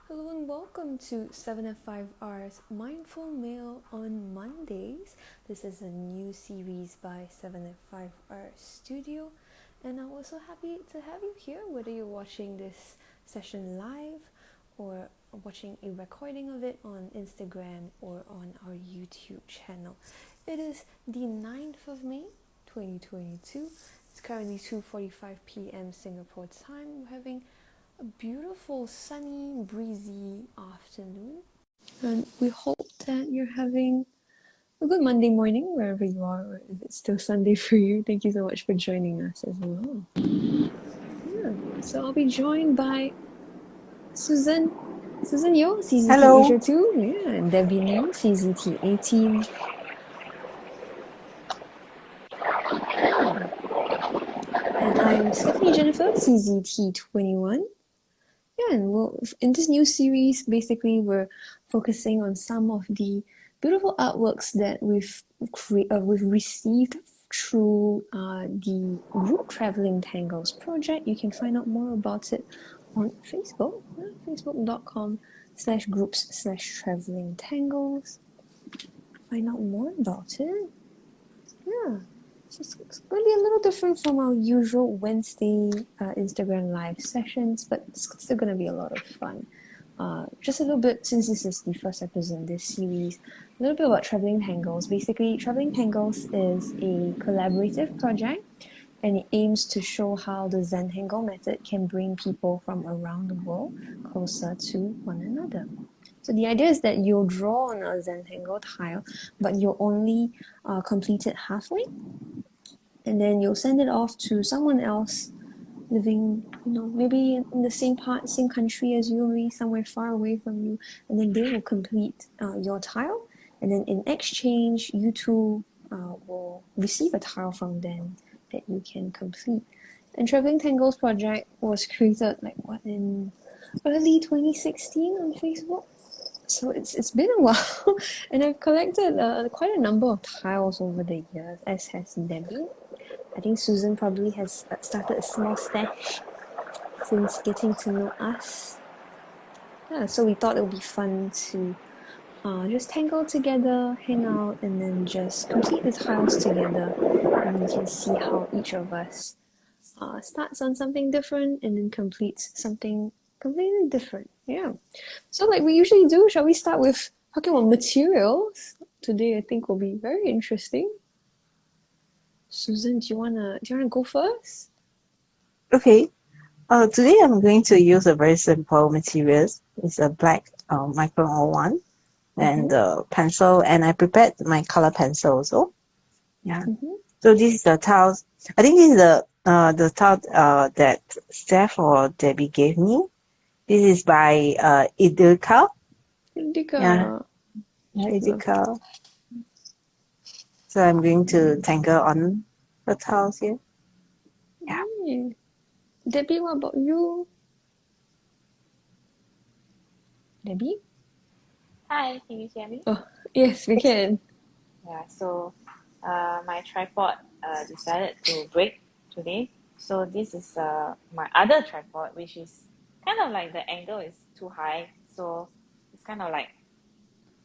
Hello and welcome to 7F5R's Mindful Mail on Mondays. This is a new series by 7F5R Studio, and I'm also happy to have you here, whether you're watching this session live or watching a recording of it on Instagram or on our YouTube channel. It is the 9th of May, 2022. It's currently 2:45 p.m. Singapore time. We're having a beautiful, sunny, breezy afternoon. And we hope that you're having a good Monday morning wherever you are, or if it's still Sunday for you. Thank you so much for joining us as well. Yeah. So I'll be joined by Susan Yo, CZT Hello. Asia 2, yeah, and Debbie Liu, CZT 18. And I'm Stephanie Jennifer, CZT 21. Yeah, and in this new series, basically, we're focusing on some of the beautiful artworks that we've received through the group Traveling Tangles project. You can find out more about it on Facebook, facebook.com/groups/traveling tangles. Find out more about it. Yeah. It's going to be a little different from our usual Wednesday Instagram live sessions, but it's still going to be a lot of fun. Just a little bit, since this is the first episode in this series, a little bit about Traveling Tangles. Basically, Traveling Tangles is a collaborative project, and it aims to show how the Zentangle method can bring people from around the world closer to one another. So the idea is that you'll draw on a Zentangle tile, but you'll only complete it halfway, and then you'll send it off to someone else living, maybe in the same country as you, maybe somewhere far away from you, and then they will complete your tile, and then in exchange, you two will receive a tile from them that you can complete. And Traveling Tangles project was created in early 2016 on Facebook. So it's been a while, and I've collected quite a number of tiles over the years, as has Debbie. I think Susan probably has started a small stash since getting to know us. Yeah, so we thought it would be fun to just tangle together, hang out, and then just complete the tiles together. And we can see how each of us starts on something different and then completes something completely different. Yeah. So like we usually do, shall we start with talking about materials? Today I think will be very interesting. Susan, do you wanna go first? Okay. Today I'm going to use a very simple materials. It's a black micron 01 and pencil, and I prepared my color pencil also. Yeah. So this is the tiles. I think this is the tile that Steph or Debbie gave me. This is by Idilka. Indica. Yeah, Idilka. So I'm going to tangle on the tiles here. Yeah. Hey. Debbie, what about you? Debbie? Hi, can you hear me? Oh, yes, we can. Yeah, so my tripod decided to break today. So this is my other tripod, which is kind of like the angle is too high. So it's kind of like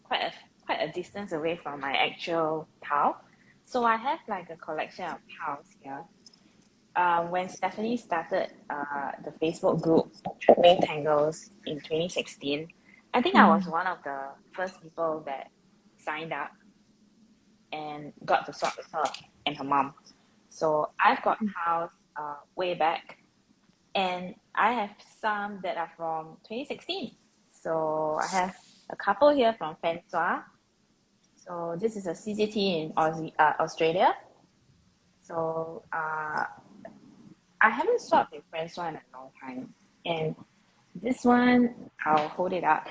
quite a distance away from my actual tile. So I have like a collection of tiles here. When Stephanie started the Facebook group Traveling Tangles in 2016, I think I was one of the first people that signed up and got to swap with her and her mom. So I've got tiles way back, and I have some that are from 2016. So I have a couple here from François. So this is a CCT in Australia. So I haven't swapped with François in a long time. And this one, I'll hold it up.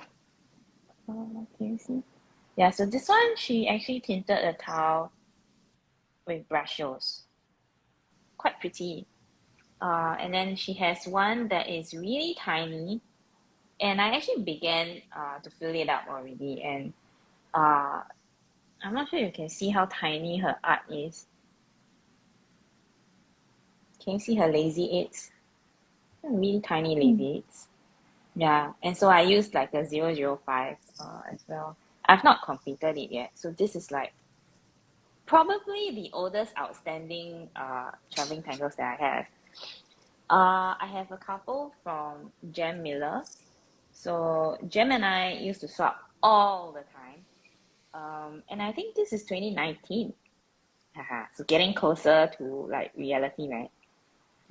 Can you see? Yeah, so this one, she actually tinted a tile with brushes. Quite pretty. And then she has one that is really tiny. And I actually began to fill it up already. And I'm not sure you can see how tiny her art is. Can you see her lazy eights? Really tiny lazy eights. Yeah, and so I used like a 005 as well. I've not completed it yet, so this is like probably the oldest outstanding traveling tangles that I have. I have a couple from Jem Miller. So Jem and I used to swap all the time. And I think this is 2019. Haha, so getting closer to like reality, right?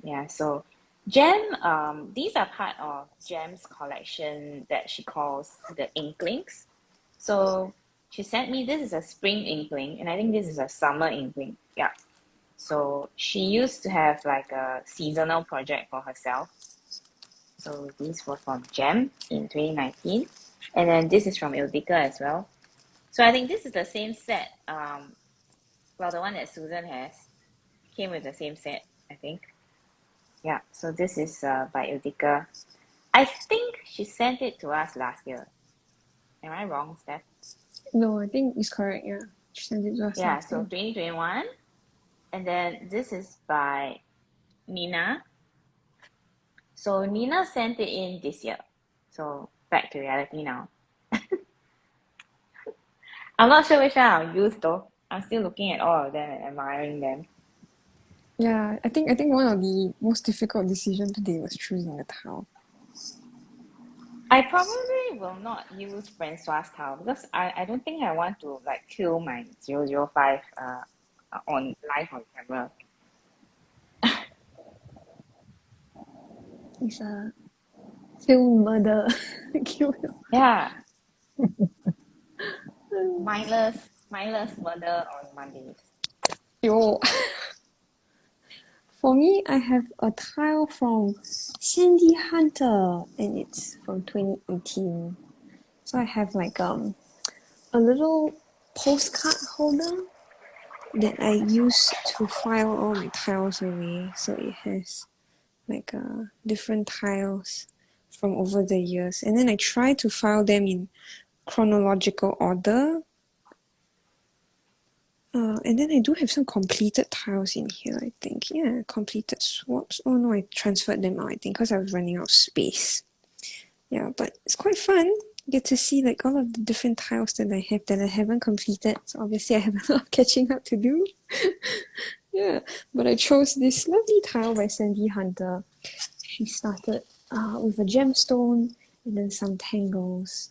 Yeah, so Jem, these are part of Jem's collection that she calls the Inklings. So she sent me, this is a spring inkling, and I think this is a summer inkling. Yeah. So she used to have like a seasonal project for herself. So these were from Gem in 2019. And then this is from Ildika as well. So I think this is the same set. Well, the one that Susan has came with the same set, I think. Yeah, so this is by Ildika. I think she sent it to us last year. Am I wrong, Steph? No, I think it's correct. Yeah, she sent it to us Yeah, last so year. 2021. And then this is by Nina. So Nina sent it in this year. So back to reality now. I'm not sure which one I'll use though. I'm still looking at all of them and admiring them. Yeah, I think one of the most difficult decisions today was choosing a towel. I probably will not use Francois towel because I don't think I want to like kill my 005 on live on camera. It's a film murder. Kill him. Yeah, mindless murder on Mondays. Yo. For me, I have a tile from Sandy Hunter, and it's from 2018. So I have like a little postcard holder that I use to file all my tiles away. So it has like different tiles from over the years, and then I try to file them in chronological order. And then I do have some completed tiles in here, I think. Yeah, completed swaps. Oh no, I transferred them out, I think, because I was running out of space. Yeah, but it's quite fun. Get to see like all of the different tiles that I have that I haven't completed. So obviously I have a lot of catching up to do. Yeah, but I chose this lovely tile by Sandy Hunter. She started with a gemstone and then some tangles.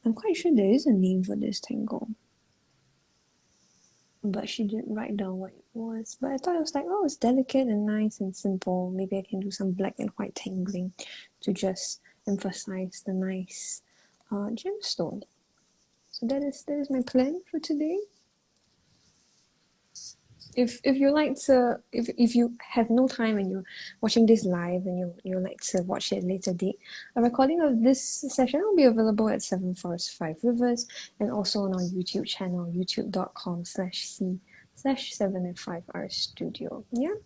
I'm quite sure there is a name for this tangle, but she didn't write down what it was. But I thought it was like, oh, it's delicate and nice and simple. Maybe I can do some black and white tangling to just emphasize the nice gemstone. So that is my plan for today. If you like to, if you have no time and you're watching this live and you like to watch it later date, a recording of this session will be available at 7F5R's and also on our YouTube channel, youtube.com/c/7F5R Studio. Yeah,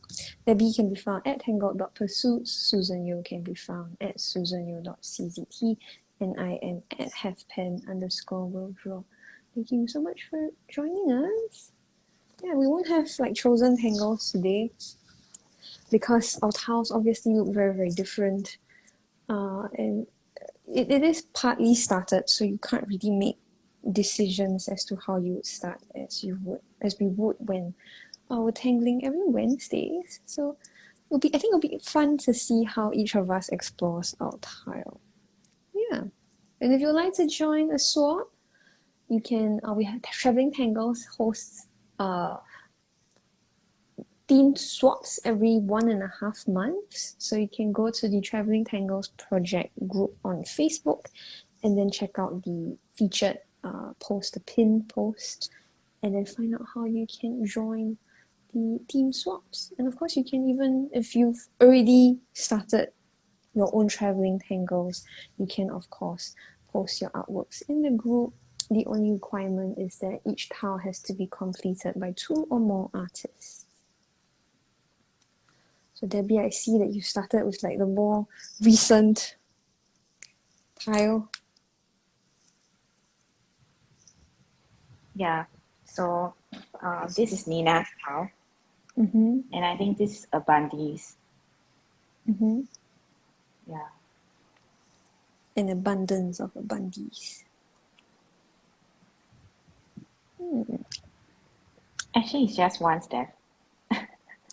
Debbie can be found at tangled.pursuits. Susan Yu can be found at susanyu.czt, and I am at halfpen_will draw. Thank you so much for joining us. Yeah, we won't have like chosen tangles today because our tiles obviously look very, very different. And it is partly started, so you can't really make decisions as to how you would start as we would when we're tangling every Wednesdays. So I think it'll be fun to see how each of us explores our tile. Yeah. And if you'd like to join a swap, you can we have Traveling Tangles hosts themed swaps every 1.5 months. So you can go to the Traveling Tangles project group on Facebook and then check out the featured post, the pin post, and then find out how you can join the theme swaps. And of course, you can even, if you've already started your own Traveling Tangles, you can, of course, post your artworks in the group. The only requirement is that each tile has to be completed by 2 or more artists. So Debbie, I see that you started with like the more recent tile. Yeah, so this is Nina's towel, Mm-hmm. and I think this is a Abundi's. Mm-hmm. Yeah. an abundance of abundies. Actually, it's just one step.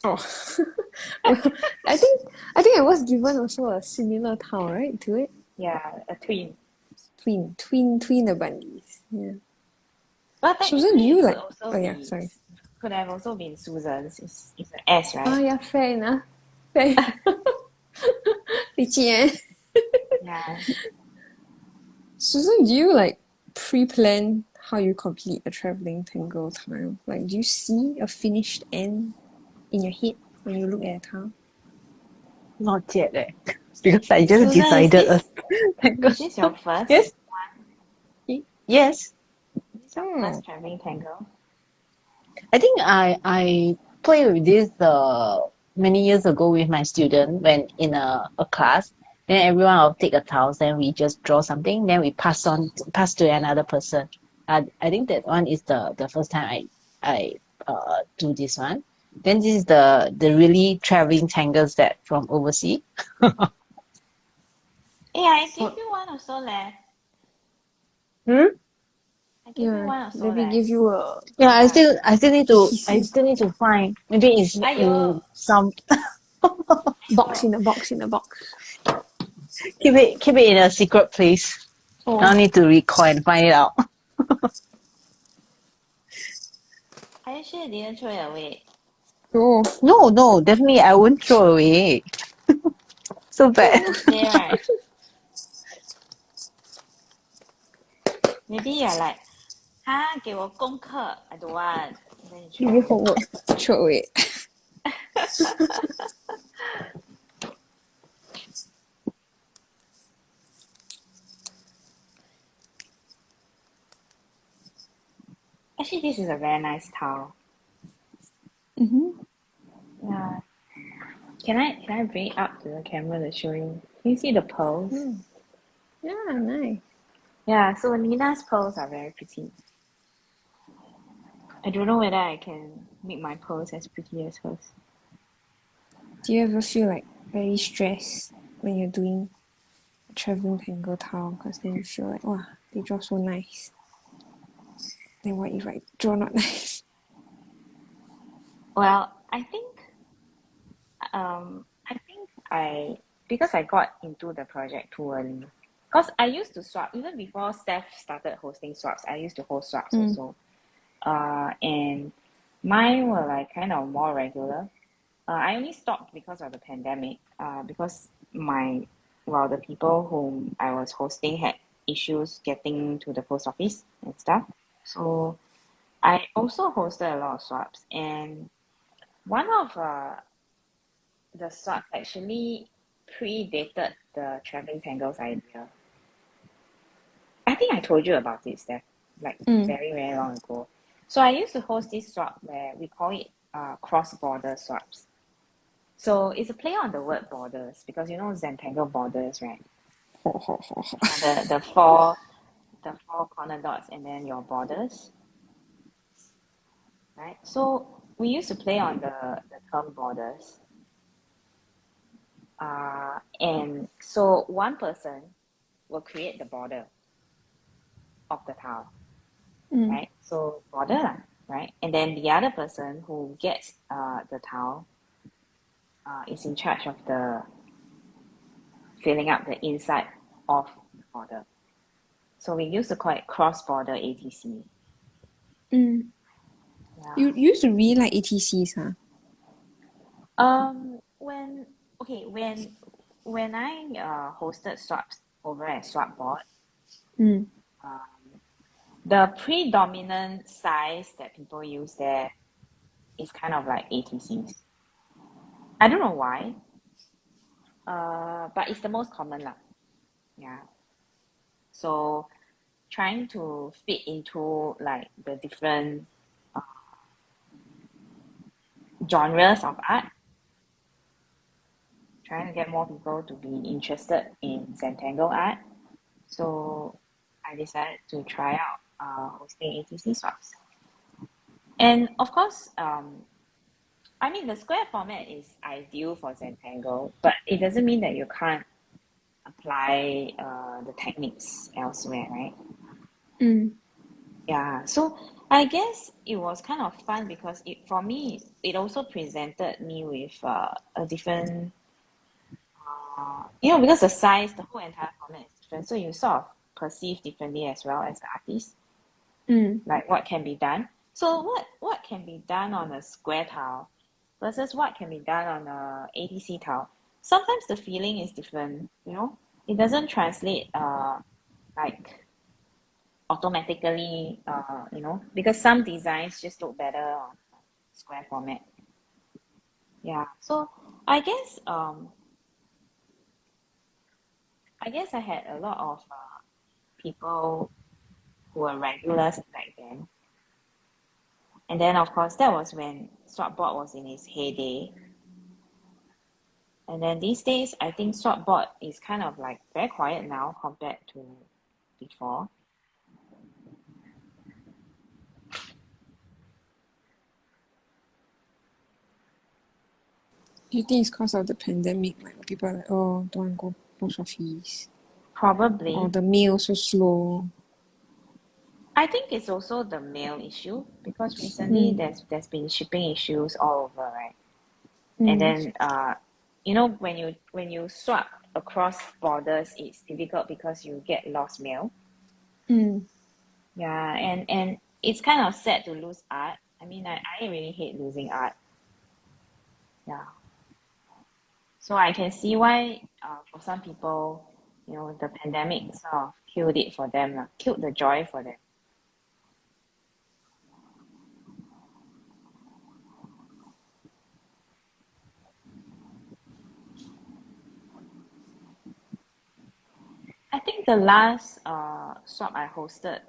Oh, well, I think I was given also a similar tile, right, to it. Yeah, a twin. Twin abundies. Yeah. Well, Susan, do technically, you it could like? also Oh yeah, be sorry. could have also been Susan's. It's an S, Ah right? yeah, fair enough. Fair. 理解. Yeah. Susan, do you like pre-plan how you complete a traveling tangle tile? Like, do you see a finished end in your head when you look at a tile? Not yet, because I just Susan, decided is this your first Yes, one? yes. Is this your first traveling tangle? I think I played with this many years ago with my student when in a class. Then everyone will take a tile, then we just draw something, then we pass to another person. I think that one is the first time I do this one. Then this is the really traveling tangles that from overseas. Yeah, I gave you one also leh. Hmm? I gave you Yeah, one also maybe leh. give you a Yeah, Yeah. I still need to find maybe it's Aiyo. in some box in a box in a box. keep it in a secret place. I Oh, need to recall and find it out. Are you sure you didn't throw it away? oh. No, definitely I won't throw away. So bad. You say right. Maybe you're like, 哈，给我功课 I don't want. Then you throw Give you away. homework. Throw it. Actually, this is a very nice towel. Mm-hmm. Yeah. Can I bring it up to the camera to show you? Can you see the pearls? Yeah, nice. Yeah, so Nina's pearls are very pretty. I don't know whether I can make my pearls as pretty as hers. Do you ever feel like very stressed when you're doing a traveling tangle tile? Because then you feel like, wow, they draw so nice. Then what if I draw not nice? Well, I think because I got into the project too early. Because I used to swap even before Steph started hosting swaps. I used to host swaps also. And mine were like kind of more regular. I only stopped because of the pandemic. Because the people whom I was hosting had issues getting to the post office and stuff. So I also hosted a lot of swaps, and one of the swaps actually predated the traveling tangles idea. I think I told you about this, Steph, like very, very long ago. So I used to host this swap where we call it cross-border swaps. So it's a play on the word borders because you know Zentangle borders, right? The four corner dots and then your borders, right? So we used to play on the term borders. And so one person will create the border of the tile, right? So border lah, right? And then the other person who gets the tile is in charge of the filling up the inside of the border. So we used to call it cross-border ATC. You used to really like ATCs, huh? When I hosted swaps over at Swapboard, the predominant size that people use there is kind of like ATCs. I don't know why, but it's the most common lah. Yeah. So trying to fit into like the different genres of art, trying to get more people to be interested in Zentangle art. So I decided to try out hosting ATC swaps. And of course, I mean, the square format is ideal for Zentangle, but it doesn't mean that you can't apply the techniques elsewhere, right? Mm. Yeah, so I guess it was kind of fun because for me it also presented me with a different because the size, the whole entire format is different, so you sort of perceive differently as well as the artist, Mm. like what can be done. So what can be done on a square tile versus what can be done on a ATC tile. Sometimes the feeling is different, It doesn't translate like automatically, because some designs just look better on square format. Yeah. So I guess um I guess I had a lot of people who were regulars back then. And then of course that was when Swapboard was in its heyday. And then these days I think Swapboard is kind of like very quiet now compared to before. You think it's because of the pandemic? Like people are like, oh, don't want to go post office. Or Probably. the mail so slow. I think it's also the mail issue because recently Mm. there's been shipping issues all over, right? And Mm. then when you swap across borders, it's difficult because you get lost mail. Mm. Yeah, and it's kind of sad to lose art. I mean, I really hate losing art. Yeah. So I can see why for some people, the pandemic sort of killed it for them, killed the joy for them. I think the last swap I hosted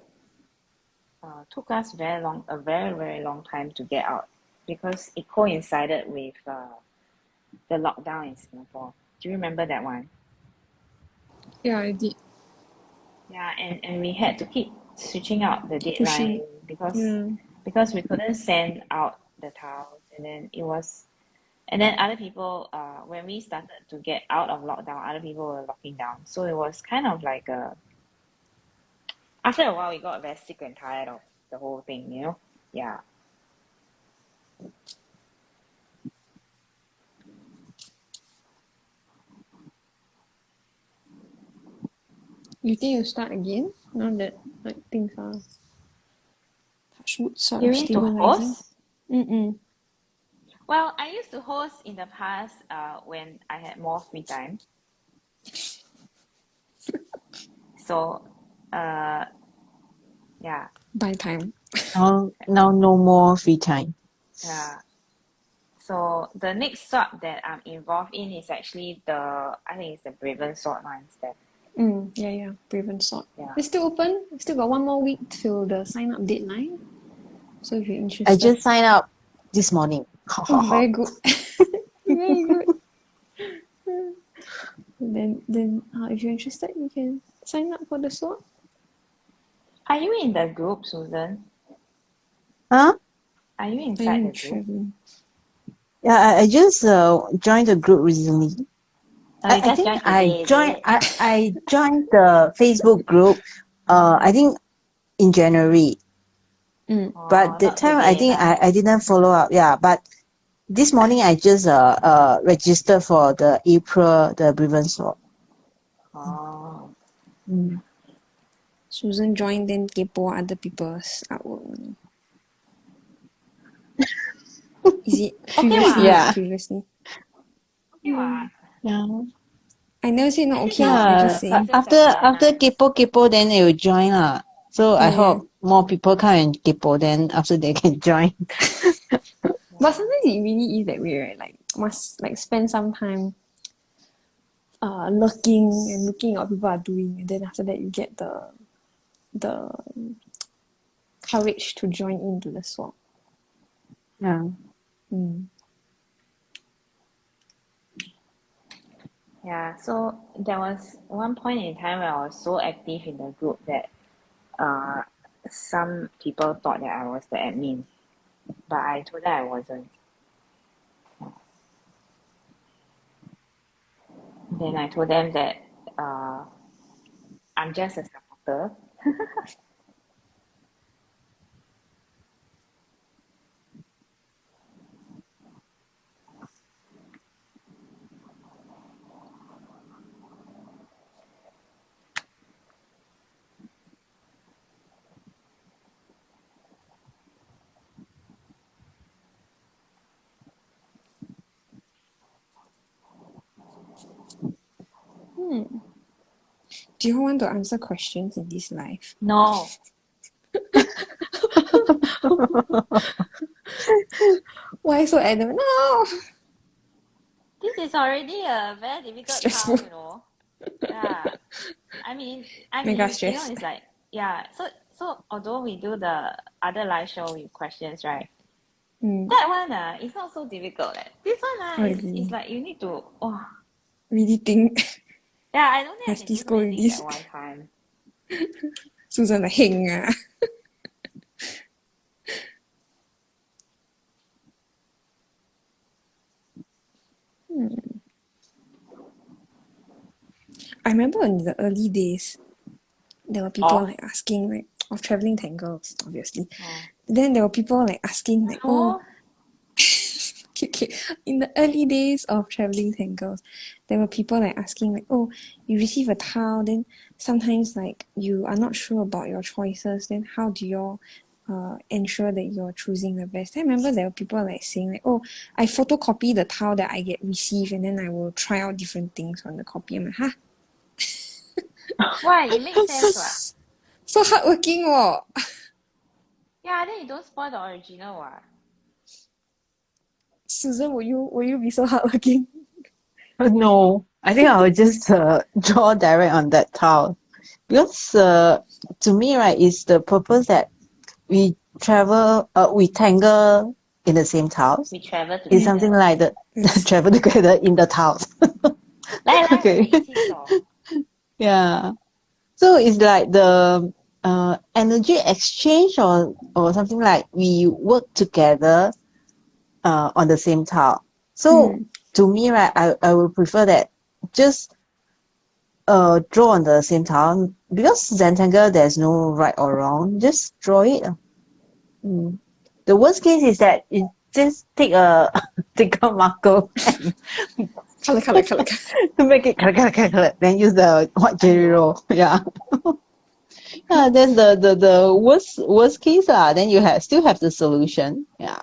took us a very, very long time to get out because it coincided with the lockdown in Singapore. Do you remember that one? Yeah, I did. Yeah, and we had to keep switching out the deadline Pushing. because Yeah. because we couldn't send out the tiles, and then other people when we started to get out of lockdown, other people were locking down. So it was kind of like after a while we got very sick and tired of the whole thing. Yeah. You think you'll start again? Now that like things are touch wood sort You of mean to stabilizing? host? Mm-mm. Well, I used to host in the past when I had more free time. So, uh, yeah, By time. Now no more free time. yeah. So the next swap that I'm involved in is actually I think it's the Braven Sword one instead. Yeah, yeah. Brave and Sword. Yeah. It's still open. Still got one more week till the sign up deadline. So if you're I interested. just signed up this morning. Oh, very good. Very good. Then if you're interested, you can sign up for the swap. Are you in the group, Susan? Huh? Are you Are you inside the group? intrigued? Yeah, I just joined the group recently. No, you I just think joined today, is it? I joined the Facebook group I think in January. Oh, But that not time I today think lah. I didn't follow up. Yeah, but this morning I just registered for the April the Breven swap. Oh. Mm. Susan joined then kepo other people's artwork. Is it Okay previously? Is it what? Yeah. previously? Okay what? Yeah. I never say not I think okay. Okay now I the just lah. saying. pieces are very After nice. kepo then they will join lah. So I Yeah, yeah. hope more people come and kepo then after they can join. But sometimes it really is that way, right? Like must like spend some time looking and looking at what people are doing, and then after that you get the courage to join into the swap. Yeah. Mm. Yeah, so there was one point in time where I was so active in the group that uh, some people thought that I was the admin, but I told them I wasn't. Then I told them that I'm just a supporter. Do you want to answer questions in this life? No. Why so adamant? No! This is already a very difficult Stressful. town. Yeah. I'm in Mega New stress. Zealand, it's like, yeah. So although we do the other live show with questions, right? That one, it's not so difficult. This one, Really? is like you need to, oh, Really think yeah, I don't think I have can this do so go many with things this. at one time. Susan the heng ah. I remember in the early days, there were people Off. like asking like of traveling tangles, obviously. Oh. Then there were people like asking like, oh, No? okay, in the early days of traveling tangles, there were people like asking like, oh, you receive a tile, then sometimes like you are not sure about your choices, then how do you ensure that you're choosing the best? I remember there were people like saying like, oh, I photocopy the tile that I get received and then I will try out different things on the copy. I'm like, huh? Why? It makes sense, what? So hardworking, oh. Yeah, then you don't spoil the original, what? Susan, will you be so hardworking? No, I think I will just draw direct on that tile because to me, right, is the purpose that we we tangle in the same tiles. We travel It's something together. like the Yes. travel together in the tiles. 来，我们 Okay. 一起走。 Yeah. So it's like the energy exchange or something like we work together on the same tile. So to me, right, I would prefer that just draw on the same tile because Zentangle there's no right or wrong. Just draw it. The worst case is that you just take a take a marker and Color. to make it color, then use the white jelly roll. Yeah. Yeah, that's the worst case lah. Then you still have the solution. Yeah.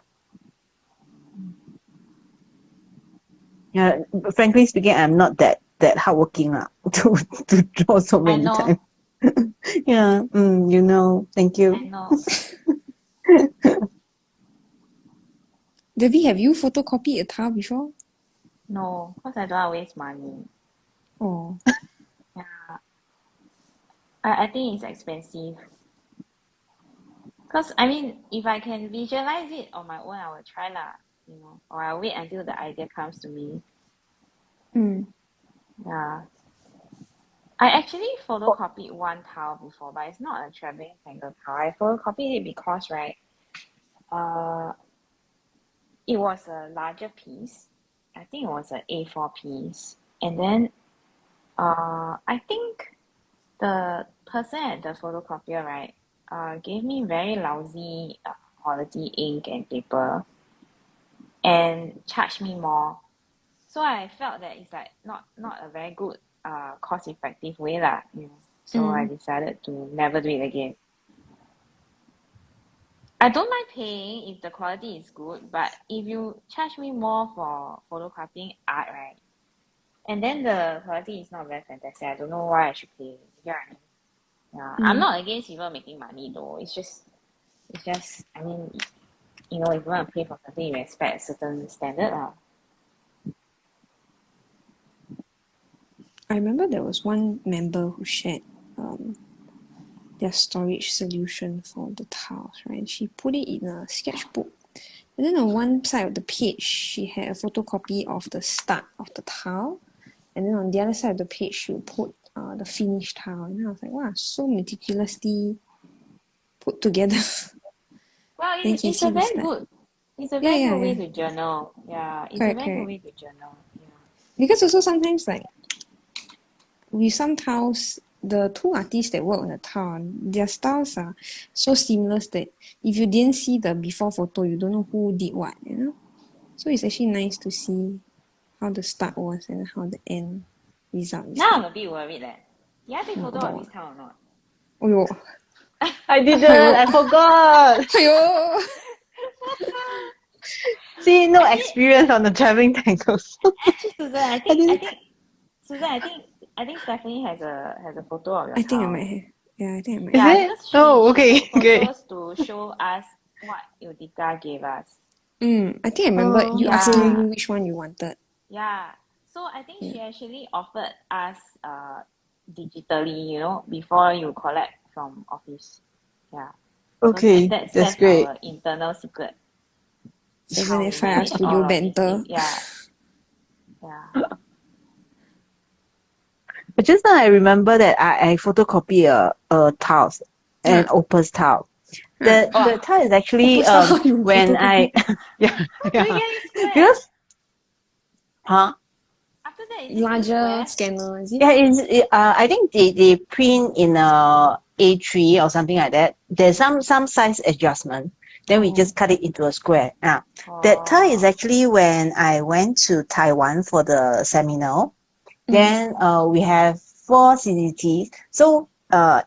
Yeah. Frankly speaking, I'm not that hardworking lah to draw so I many know. times. Yeah. Thank I you. know. Debbie, have you photocopied a tile before? No, because I don't want to waste money. Oh. Yeah. I think it's expensive. Because, if I can visualize it on my own, I will try lah. Or I'll wait until the idea comes to me. Yeah. I actually photocopied one tile before, but it's not a traveling tangle tile. I photocopied it because, right, it was a larger piece. I think it was an A4 piece. And then I think the person at the photocopier, right, gave me very lousy quality ink and paper and charged me more. So I felt that it's like not a very good cost effective way lah. So I decided to never do it again. I don't mind paying if the quality is good, but if you charge me more for photocopying art, right, and then the quality is not very fantastic, I don't know why I should pay. You get what I mean? Yeah, I'm not against people making money though. It's just, if you want to pay for something, you expect a certain standard lah. I remember there was one member who shared their storage solution for the tiles, right? She put it in a sketchbook. And then on one side of the page, she had a photocopy of the start of the tile. And then on the other side of the page, she would put the finished tile. And I was like, wow, so meticulously put together. Well, Then it's a very good, way to journal. Yeah, it's a Correct, very good correct. way to journal. Yeah. Because also sometimes like with some tiles, the two artists that work on the tile, their styles are so seamless that if you didn't see the before photo, you don't know who did what, you know? So it's actually nice to see how the start was and how the end result is Now I'm like. a bit worried. Did I take photo about of what? this town or not? Oh, yo. I didn't. Aiyo. I forgot. Aiyo. See, no Actually, experience on the traveling tangles. Susan, I didn't. Susan, I think Stephanie has a photo of your I think I town. might have. Yeah, I think I might Is have. Yeah, it? because Oh, she okay, took great. photos to show us what Utica gave us. I think I remember you asking Yeah. me which one you wanted. Yeah. So I think Yeah. she actually offered us digitally, you know, before you collect from office. Yeah. So Okay, that's that's great. our internal secret. How we 7F5R manage studio all of these banter. things. Yeah. Yeah. But just now I remember that I photocopy a tiles, an opus tile. The Oh, tile is actually Opposite how you when I photocopy. yeah how do we yeah get it square? because huh After that, is it still Larger square? scanner, is it? yeah I think they print in a A3 or something like that. There's some size adjustment. Then we Oh. just cut it into a square. That tile is Oh. actually when I went to Taiwan for the seminar. Mm. Then we have 4 CCTs. So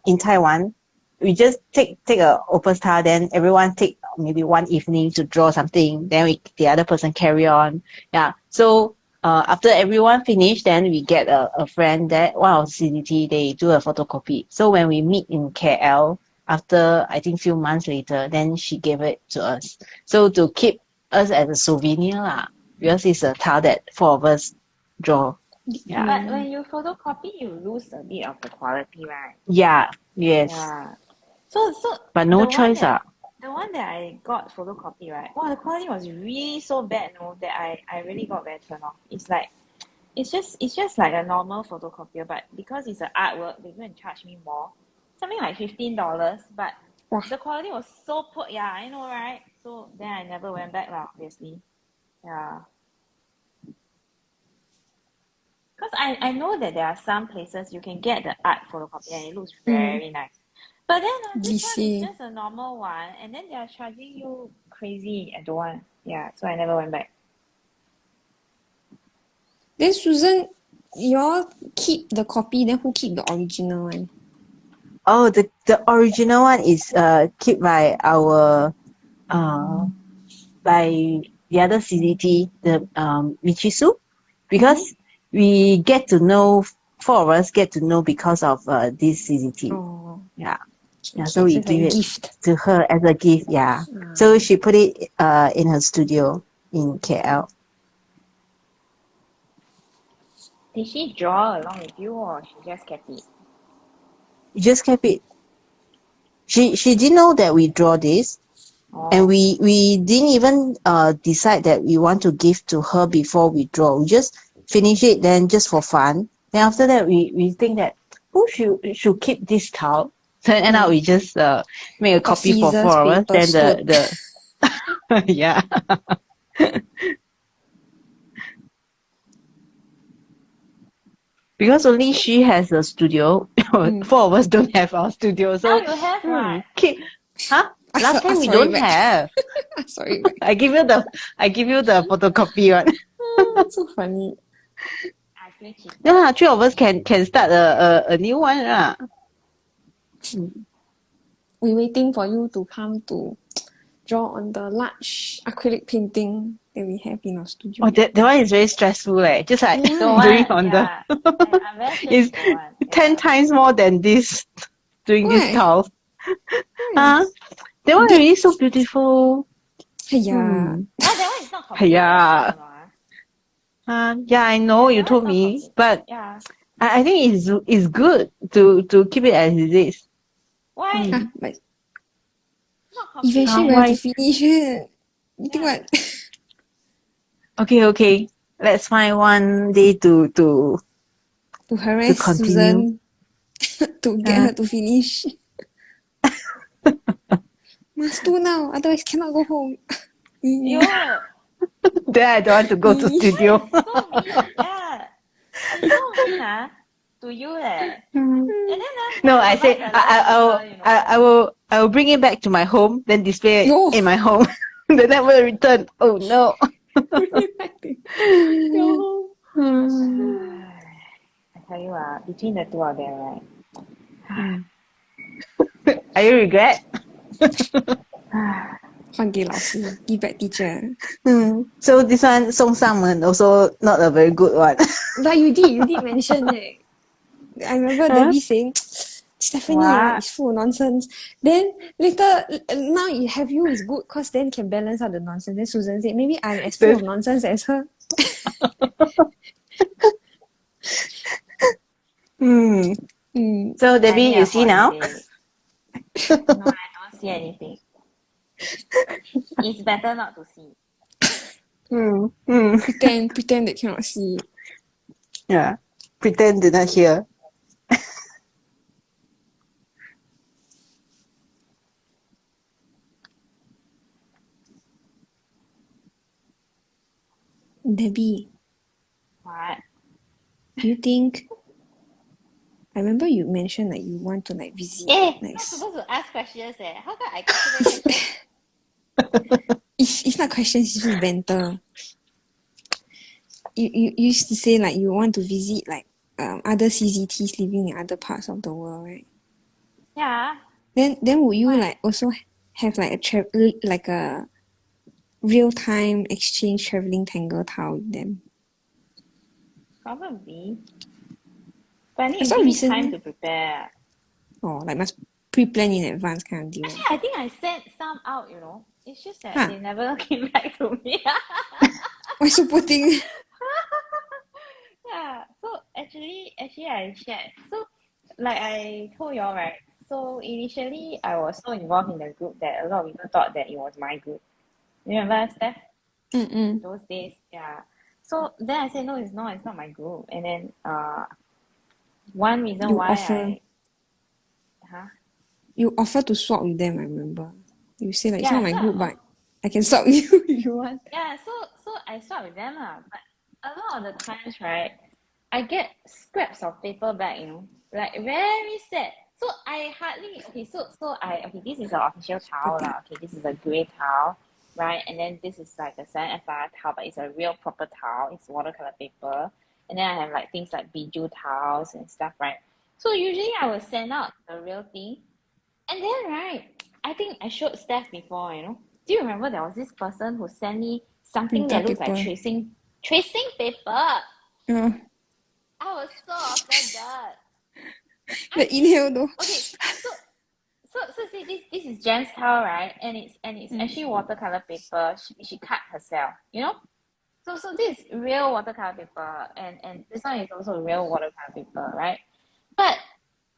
in Taiwan, we just take a open star. Then everyone take maybe one evening to draw something. Then the other person carry on. Yeah. So after everyone finish, then we get a friend that one of CCT they do a photocopy. So when we meet in KL after I think few months later, then she gave it to us. So to keep us as a souvenir lah, because it's a tile that 4 of us draw. Yeah. But when you photocopy, you lose a bit of the quality, right? Yeah. Yes. Yeah. So But no choice. the one that I got photocopy, right? Wow, the quality was really so bad, no, that I really got very turned off. It's like it's just like a normal photocopier, but because it's an artwork, they go and charge me more. Something like $15. But Wow. the quality was so poor. Yeah, I know, right? So then I never went back lah, obviously. Yeah. Because I know that there are some places you can get the art photocopy and it looks very nice. But then this one is DC. just a normal one and then they are charging you crazy. I don't want. Yeah, so I never went back. Then Susan, you all keep the copy, then who keep the original one? Oh, the original one is kept by our by the other CCT, the Michisu, because we get to know 4 of us get to know because of this CCT. Oh. Yeah. Okay, So we so it's like give a it gift. to her as a gift. Yeah. So she put it in her studio in KL. Did she draw along with you or she just kept it? We just kept it. She didn't know that we draw this. Oh. And we didn't even decide that we want to give to her before we draw. We just finish it then just for fun. Then after that we think that who should keep this tile. So end up we just make a copy for scissors, 4 of us. paper, Then stone. the yeah. Because only she has a studio. 4 of us don't have our studio. So Now you have what? keep last time we Sorry, don't back. have. Sorry, back. I give you the photocopy one. So funny. I feel cheated. Yeah, 3 of us can start a new one. We waiting for you to come to draw on the large acrylic painting that we have in our studio. Oh, that one is very stressful. Just like Yeah. Don't doing want, on the yeah. I'm very sure is she don't want. 10 Yeah. times more than this doing this Why? tiles. Why? That one Did- really so beautiful. Yeah. That one is not complete. Yeah. Right? Yeah, I know Yeah, you that told one's not me, complete. but Yeah. I think it's good to keep it as it is. Why? Huh, but It's not complete. eventually we Why? have to finish it. You think Yeah. what? Okay. Let's find one day to To harass continue. Susan to get her to finish. Must do now, otherwise cannot go home. Yo, Then I don't want to go to studio. so mean. Yeah. She's so mean, to you eh. Mm. And then No, both I of say us are like sister, I will bring it back to my home, then display it No. in my home. Then never return. Oh no. No. I tell you between the two of them, right? Are you regret? 还给老师 give back teacher. So this one 送上门 also not a very good one. But you did mention it. I remember Huh? Debbie saying, Stephanie What? is full of nonsense. Then later, now you have you is good because then can balance out the nonsense. Then Susan said, maybe I'm as full of nonsense as her. So Debbie, Any you of see what now? they say. No, I don't see anything. It's better not to see. Pretend they cannot see. Yeah. Pretend did not hear. Debbie, What? do you think? I remember you mentioned that you want to like visit. Not supposed to ask questions eh. How come I got so many questions? It's not questions, it's just banter. You used to say like you want to visit like other CZTs living in other parts of the world, right? Yeah. Then would you Why? like also have like like a real time exchange traveling Tangle Town with them? Probably. But I I need to saw give me time recently, to prepare. like must pre-plan in advance kind of deal. Actually, I think I sent some out, It's just that Huh? they never came back to me. Why so poor thing? Yeah. So actually I shared. So like I told y'all, right? So initially I was so involved in the group that a lot of people thought that it was my group. You remember, Steph? Those days, yeah. So then I said, no, it's not my group. And then one reason You why offer huh? you offer to swap with them. I remember you say like it's not Yeah, my so group, but I can swap with you if you want. yeah, so I start with them but a lot of the times, right, I get scraps of paper back, like very sad. So I hardly okay, this is an official towel Poor lah. Okay, this is a grey towel, right? And then this is like a 7F5R towel, but it's a real proper towel. It's watercolor paper. And then I have like things like bijou towels and stuff, right? So usually I will send out the real thing. And then, right, I think I showed Steph before. Do you remember there was this person who sent me something printer that looks like paper. tracing paper? Yeah. I was so offended. The inhale though. Okay, so see this is Jen's towel, right? And it's actually watercolor paper. She cut herself. So this is real watercolor paper, and this one is also real watercolor paper, right? But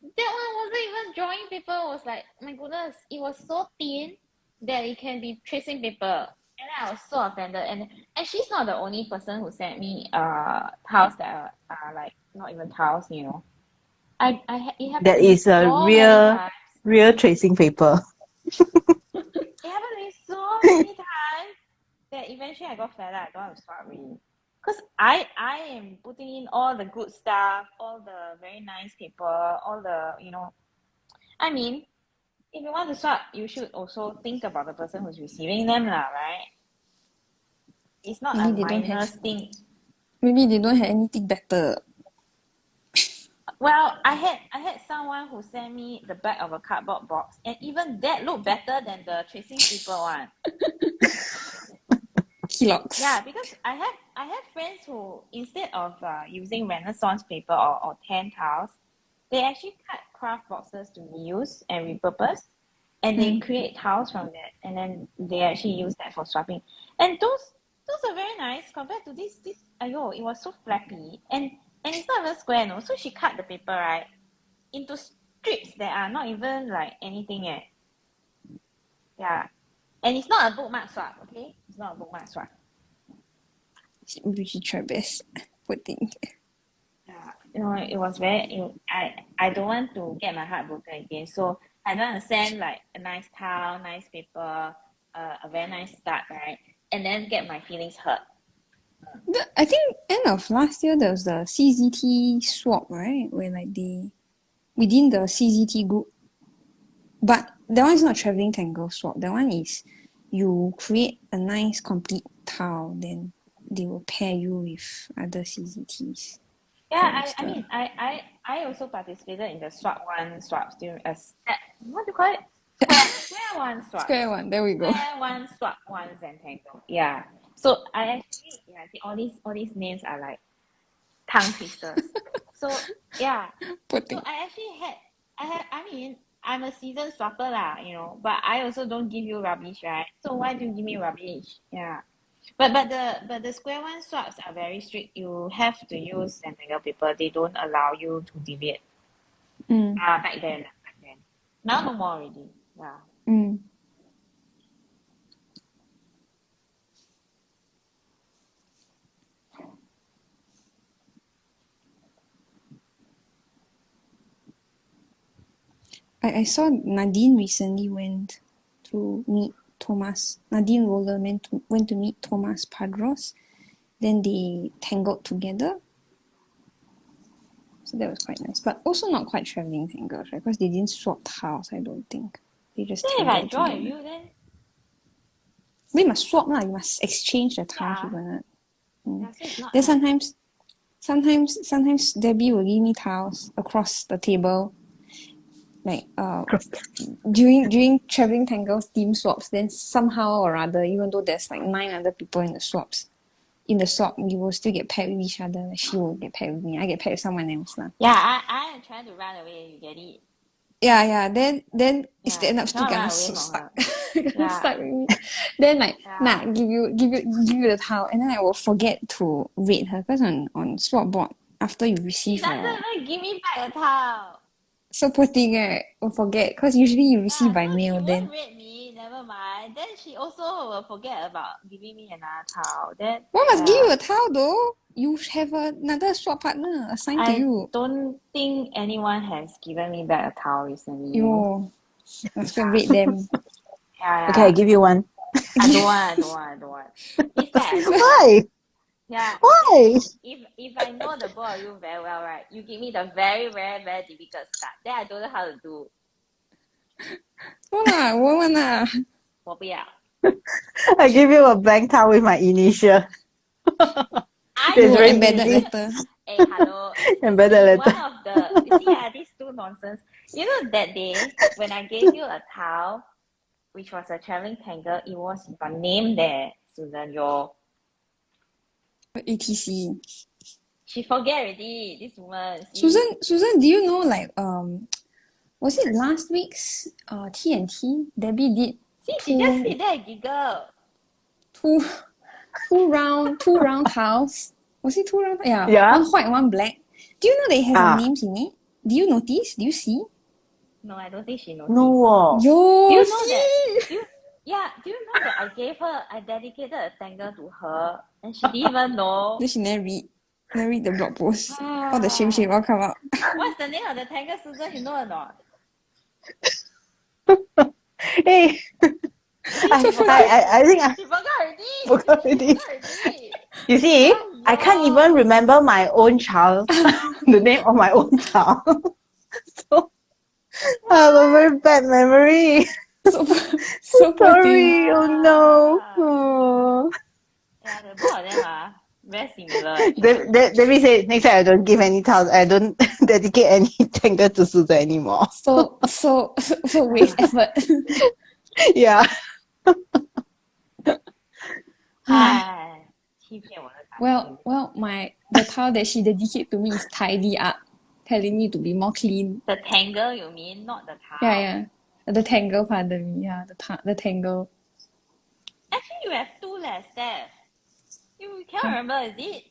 that one wasn't even drawing paper. It was like, my goodness, it was so thin that it can be tracing paper. And I was so offended. And she's not the only person who sent me tiles that are like not even tiles. It happened That to me is a so many times. real tracing paper. It happened to me so many times that eventually I got fed up. I don't want to swap really. Because I am putting in all the good stuff, all the very nice paper, all the. I mean, if you want to swap, you should also think about the person who's receiving them, lah, right? It's not a Maybe they don't minus have. thing. Maybe they don't have anything better. Well, I had someone who sent me the back of a cardboard box, and even that looked better than the tracing paper one. Kelox. Yeah, because I have friends who instead of using Renaissance paper or tan tiles, they actually cut craft boxes to reuse and repurpose, and they create tiles from that, and then they actually use that for swapping. And those are very nice compared to this. Ayo, it was so flappy, and it's not even square, no. So she cut the paper right into strips that are not even like anything. Yeah, and it's not a bookmark swap. Okay, it's not a bookmark swap. Maybe she try best. Poor thing. Yeah, it was I don't want to get my heart broken again. So I don't want to send like a nice towel, nice paper, a very nice start, right? And then get my feelings hurt. I think end of last year there was the CZT swap, right? Where like they within the CZT group, but that one is not traveling tangle swap. That one is you create a nice complete tile, then they will pair you with other CZTs. Yeah, That was I the mean, I also participated in the swap during what do you call it? Square one swap. square one. There we go. Square one swap one Zentangle. Yeah. So I actually see all these names are like tongue twisters. So yeah. Poor So thing. I actually I mean, I'm a seasoned swapper lah, you know, but I also don't give you rubbish, right? So why do you give me rubbish? Yeah. But the square one swaps are very strict. You have to use Zentangle paper. They don't allow you to deviate. Mm, Back then, back then. Now no more already. Yeah. mm. I saw Nadine recently went to meet Thomas. Nadine Roller went to meet Thomas Padros. Then they tangled together. So that was quite nice. But also not quite traveling tangles, right? Because they didn't swap tiles, I don't think. They just Then if I tangled draw together. with you, then We must swap lah. You must exchange the tiles yeah. with one another. Yeah, so it's not Then like sometimes Debbie will give me tiles across the table. Like during traveling tangles team swaps, then somehow or other, even though there's like 9 other people in the swap, you will still get paired with each other. Like she will get paired with me, I get paired with someone else lah. yeah, I am trying to run away, you get it? Yeah. Then it's Yeah, end you up still cannot gonna run away from stuck, her. gonna Yeah. stuck with me. Then like Yeah. give you the tile, and then I will forget to rate her because on swap board after you She receive doesn't even give me back a towel. so poor thing right, will forget because usually you receive Yeah, by so she mail. Then won't rate me, never mind. Then she also will forget about giving me another towel. Then why must give yeah. you a tile though? You have another swap partner assigned to I you. don't think anyone has given me back a towel recently, you know? Yo, let's go rate them. Yeah, Okay, I yeah. give you one. I don't want. This kind I don't want. Why? Yeah, Why? then if I know the both of you very well, right? You give me the very, very, very difficult start. Then I don't know how to do. No lah, won't lah. 我不要. I give you a blank towel with my initial. I It's You very embedded easy. letter. Hey, hello. Embedded One letter. of the you see these two nonsense. You know that day when I gave you a towel, which was a traveling tangle, it was your name there, Susan. Your ATC. she forget already. This woman. See? Susan, do you know like was it last week's TNT? Debbie did See, she just sit there and giggle. two two round tiles. Was it 2 round? Yeah. Yeah. One white, one black. Do you know they have Ah. names in it? Do you notice? Do you see? No, I don't think she noticed. No. Yo, Do you know see? that? Do you know that I dedicated a tangle to her, and she didn't even know. Then she never read the blog post. All the shame all come out. What's the name of the tangle, Susan? You know or not? Hey. I think I She forgot already. forgot already. Forgot already. You see, Oh, I can't no. even remember my own child, the name of my own child. So I have a very bad memory. So poor thing. Sorry. Oh no. Oh. Yeah, the both of them are very similar. Actually. Debbie said next time I don't give any towels. I don't dedicate any tangle to Susan anymore. So waste effort. Yeah. 唉，欺骗我的感情。 Well, the tile that she dedicated to me is tidy up, telling me to be more clean. The tangle you mean, not the towel. Yeah. The tangle, pardon me. Yeah, the tangle. Actually, you have two less, Steph. You can't remember, is it?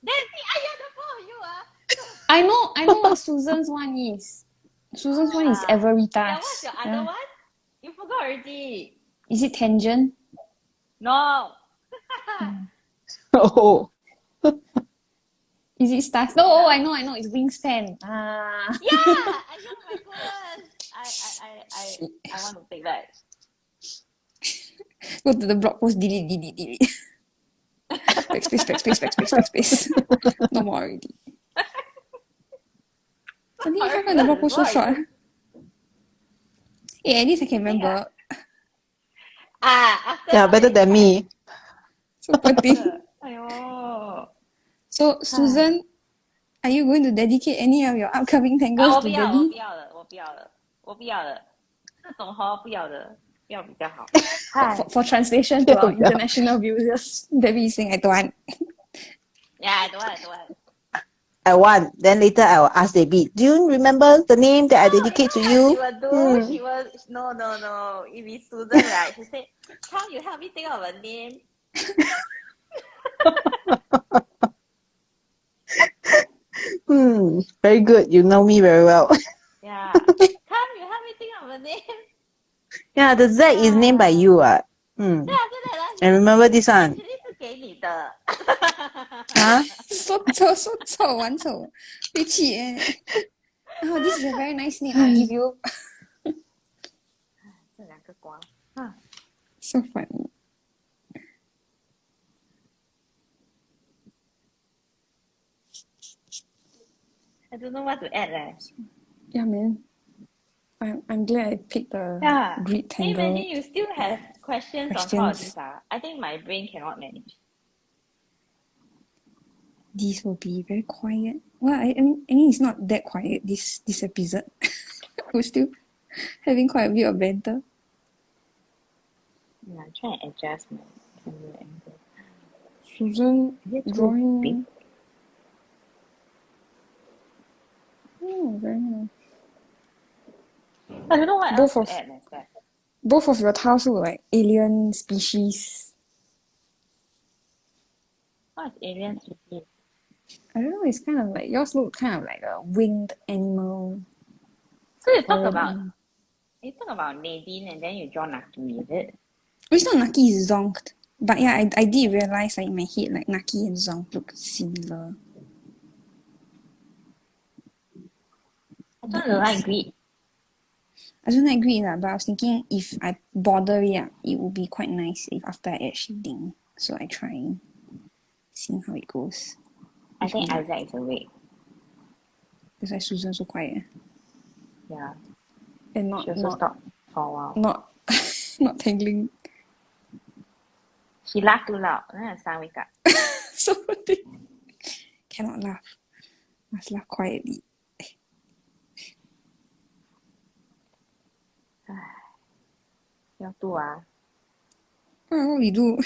Then see, the both of you I know what Susan's one is. Susan's one is Everita's. Yeah, what's your other one? You forgot already. Is it tangent? No. Oh. Is it stars? No, oh, I know. It's wingspan. Ah. Yeah. Oh my goodness. I want to take that. Go to the blog post. Delete. Backspace. No more already. I think how come the ball so short? Hey, at least I can remember. After Yeah, better than me. So poor thing. !aiyo! So Susan, are you going to dedicate any of your upcoming tangles 我 to 不要了， Debbie? 我不要了，这种不要的，不要比较好。For translation to our international viewers, Debbie is saying I don't want. Yeah, I don't want. I want. Then later I will ask Debbie, do you remember the name that I dedicate to She you? will do. She will. No. If it's Susan, right? She say, "Come, you help me think of a name." Very good. You know me very well. Yeah. Come, you help me think of a name. Yeah, the Z is named by you. Then after that, I remember this one. actually 是给你的。Huh? So 丑，玩丑，对不起耶。Oh, this is a very nice name. I'll give you. 这两个瓜。So funny. I don't know what to add leh. Yeah, man. I'm glad I picked the Yeah. grid Can you tangle. imagine you still have questions on top of this? I think my brain cannot manage. These will be very quiet. Well, I mean it's not that quiet this episode. We're still having quite a bit of banter. Yeah, I'm trying to adjust my camera angle. Susan Is it too drawing. big? Oh, very nice. I don't know what Both else to of- add next time. Both of your tiles look like alien species. What is alien species? I don't know, it's kind of like yours look kind of like a winged animal. So you talk Foreign about animal. Nadine and then you draw Naki, is it? It's not Naki, it's Zonked. But yeah, I did realize like in my head like Naki and Zonk look similar. I don't like grid. I don't agree lah, but I was thinking if I border it, it would be quite nice if after I add shading. So I try seeing how it goes. I think Isaac is awake. That's why Susan so quiet. Yeah. And She also stopped for a while. not not tangling. She laughed too loud. Then the sun wake up. So cannot laugh. Must laugh quietly. 要度啊。What we do?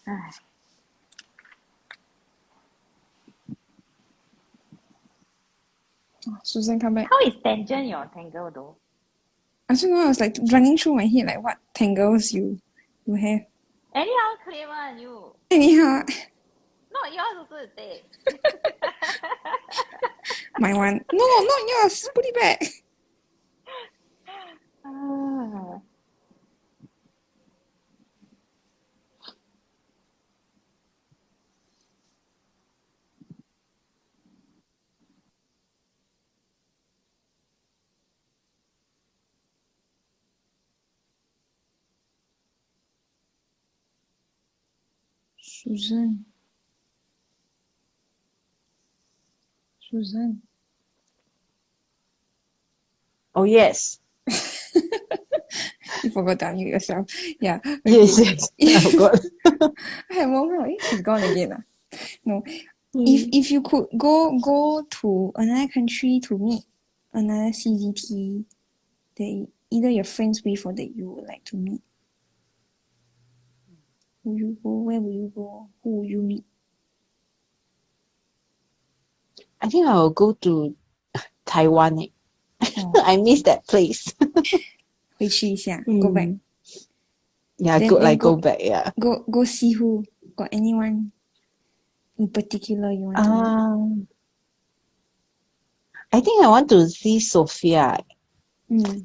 唉。Oh, Susan come back. How is tangent your tangle though? I don't know, I was like running through my head like what tangles you have. Anyhow claim one you. Anyhow, Not yours also take. my one. No, not yours. Put it back. Ah. Susan. Oh, yes. You forgot to unmute yourself. Yeah. Yes. I forgot. I had one more. She's gone again. No. If you could go to another country to meet another CZT that either you're friends with or that you would like to meet, will you go? Where will you go? Who will you meet? I think I will go to Taiwan. Oh. I miss that place. 回去一下 go back. Yeah, Then go back, yeah. Go see who. Got anyone in particular you want to meet? I think I want to see Sophia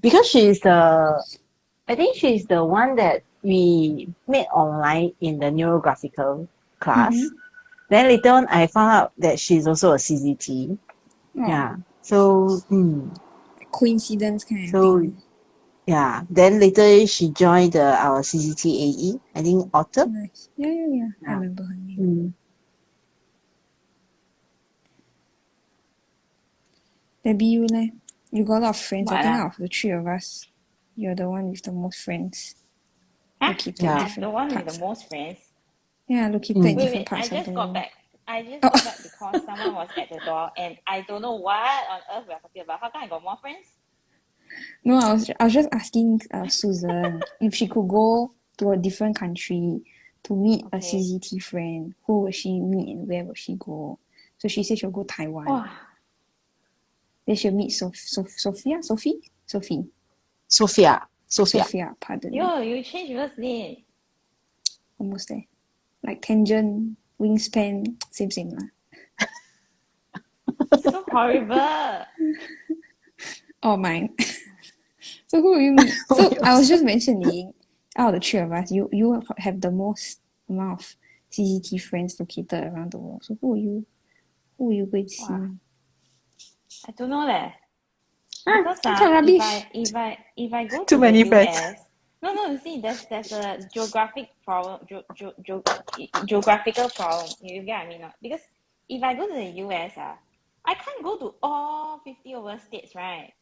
because I think she's the one that we met online in the neurographical class. Then later on, I found out that she's also a CZT. Oh, Yeah. So, coincidence kind of so thing. Yeah. Then later she joined our CCTAE, I think autumn. Nice. Yeah. I Yeah. remember her name. Mm. Maybe you leh. You got a lot of friends. I What think ah? out of the three of us, you're the one with the most friends. Huh? Located Yeah. I'm the different one with the parts. most friends. Yeah, located in Mm. Wait, different wait, I parts of the just got world. back. I just Oh, got back because someone was at the door and I don't know what on earth we're talking about. How come I got more friends? no, I was just asking Susan if she could go to a different country to meet a Okay. CZT friend. Who would she meet and where would she go? So she said she'll go Taiwan. Oh, Then she'll meet Sophia, Sophia. Sophia. Pardon me. you changed yours name. Almost there. Like tangent, wingspan, same lah. So horrible. Oh, mine. So who will you meet? So I was just mentioning, out of the three of us, you have the most amount of CCT friends located around the world. So who will you go and see? Wow. I don't know leh. Ah, Because what kind of rubbish. if I go Too to the many friends. US, no, you see, there's a geographic problem, geographical problem. You get what I mean? Not? Because if I go to the US, I can't go to all 50 over states, right?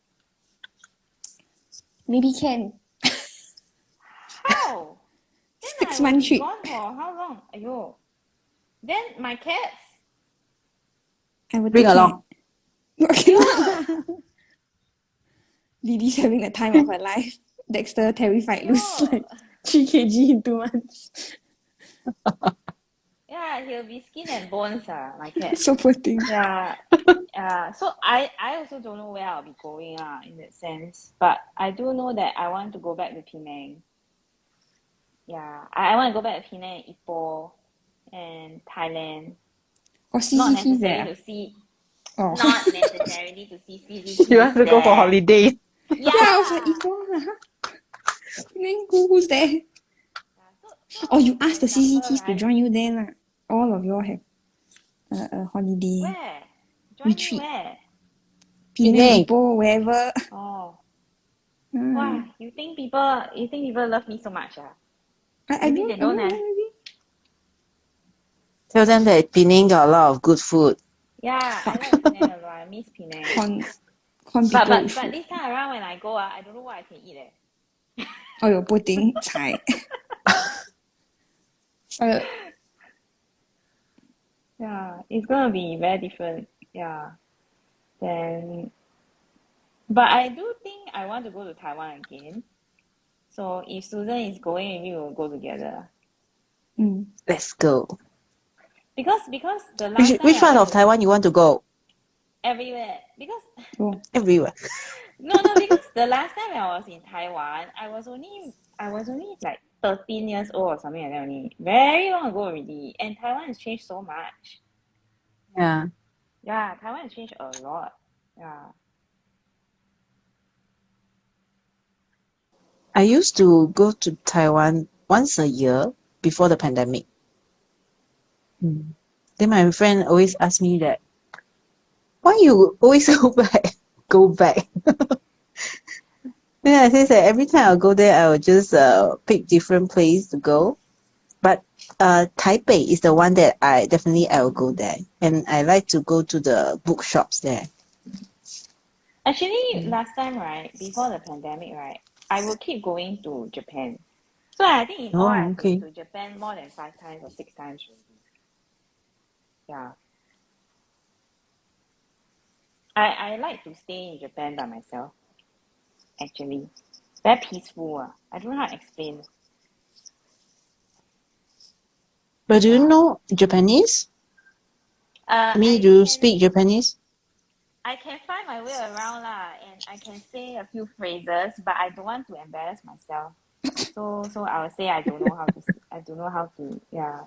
Maybe can. How? Then I will 6 month be trip. gone for how long? Aiyo. Then my cats. I will Bring take along. care. Okay, Yeah. Lily's having the time of her life. Dexter terrified, lose Yo. like 3 kg in 2 months. Yeah, he'll be skin and bones, my cat. So poor thing. Yeah. So I also don't know where I'll be going in that sense. But I do know that I want to go back to Penang. Yeah. I want to go back to Penang and Ipoh and Thailand. Or Not CCT there. necessarily to see Oh. not necessarily to see You want CCTs to go for there. holiday. Yeah, I was like, Yeah. Ipoh, then who's there? Yeah, so Or you for ask the example, CCTs to right? join you there lah. All of y'all have a holiday Where? Join me retreat. where? Penang, Penang. Ipoh, wherever. Oh. Ah, Wow, you think people love me so much, I Maybe don't they I don't, don't know maybe. Tell them that Penang got a lot of good food. Yeah, I like Penang a lot. I miss Penang. Con But people but with but food. this time around when I go, I don't know what I can eat. Oh, your pudding, cai. Yeah, it's gonna be very different. Yeah. Then, but I do think I want to go to Taiwan again. So if Susan is going, maybe we'll go together. Let's go. Because the Which last time which I part went of to Taiwan you want to go? everywhere because Oh, Everywhere. no, because the last time I was in Taiwan, I was only like 13 years old or something like that only. Very long ago already. And Taiwan has changed so much. Yeah. Yeah, Taiwan has changed a lot. Yeah. I used to go to Taiwan once a year before the pandemic. Then my friend always asked me that, why you always go back? Go back. Then I say that every time I go there, I will just pick different place to go. But Taipei is the one that I will go there, and I like to go to the bookshops there. Actually, last time, right, before the pandemic, right, I will keep going to Japan. So I think in all, Oh, I've been okay. to Japan more than 5 times or 6 times already. Yeah. I like to stay in Japan by myself, actually. Very peaceful. I don't know how to explain. But do you Yeah. know Japanese? I mean, do you speak Japanese? I can find my way around lah, and I can say a few phrases, but I don't want to embarrass myself. So I will say I don't know how to. I don't know how to. Yeah.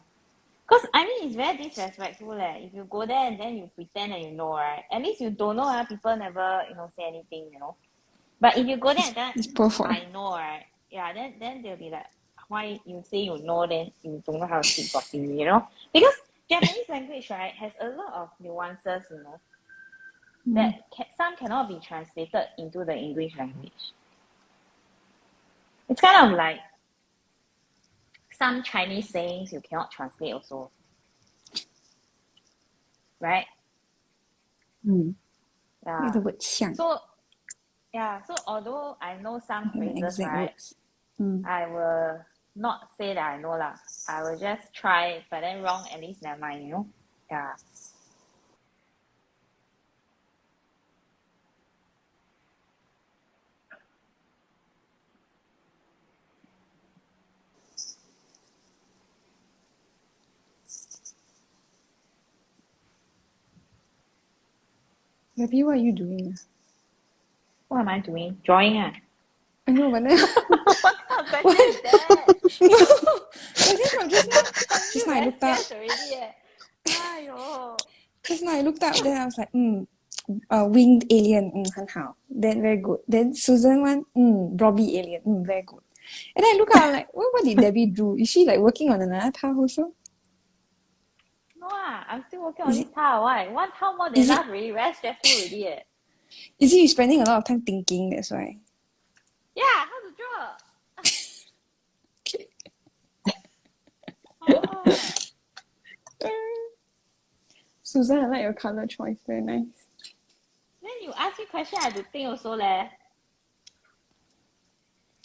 Cause I mean it's very disrespectful If you go there and then you pretend that you know, right? At least you don't know, people never say anything. But if you go there and then it's perfect. I know, right? Yeah, then they'll be like, why you say you know, then you don't know how to speak properly. Because Japanese language, right, has a lot of nuances, that some cannot be translated into the English language. It's kind of like some Chinese sayings you cannot translate also, right? Mm. Like Yeah. the word 像, So although I know some the phrases, exact right, words. Mm. I will not say that I know lah. I will just try, but then wrong at least never mind, you know? Yeah. Baby, what are you doing? What am I doing? Drawing ah. I know, but then What kind of question is that? no, but then from just now I feel I very looked up. scared already eh. !aiyo! Just now I looked up. Then I was like, winged alien, 很好. Then very good. Then Susan one, Robbie alien, very good. And then I look up, I'm like, what did Debbie do? Is she like working on another task also? No ah, I'm still working on Is this it, tile. Why? One tile more than is it enough already. Very stressful already eh. is it you spending a lot of time thinking? That's why. Yeah, how to draw? Oh. Susan, I like your color choice. Very nice. Then you ask me question, I have to think also leh.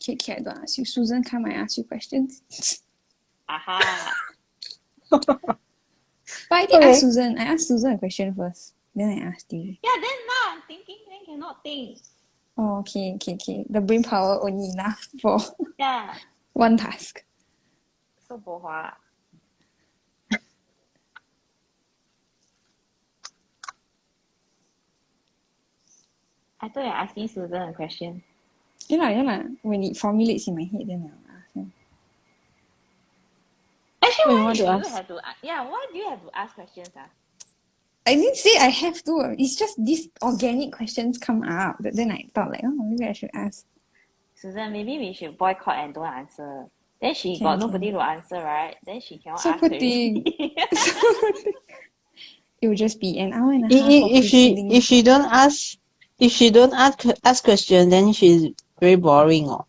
Okay, I don't ask you. Susan, come, I ask you questions. Aha. But I didn't Okay. ask Susan. I asked Susan a question first. Then I asked you. Yeah, then now I'm thinking, then cannot think. Oh, okay. The brain power only enough for Yeah. one task. So bohua. I thought you're asking Susan a question. Yeah. When it formulates in my head, then I'll ask him. Actually, What you why want do to you ask? have to? Why do you have to ask questions? Ah, I didn't say I have to. It's just these organic questions come up. But then I thought like, maybe I should ask. Susan, maybe we should boycott and don't answer. Then she Can. got nobody to answer, right? Then she cannot So ask poor already. thing. It will just be an hour and a half of If listening. if she don't ask question, then she's very boring. Oh.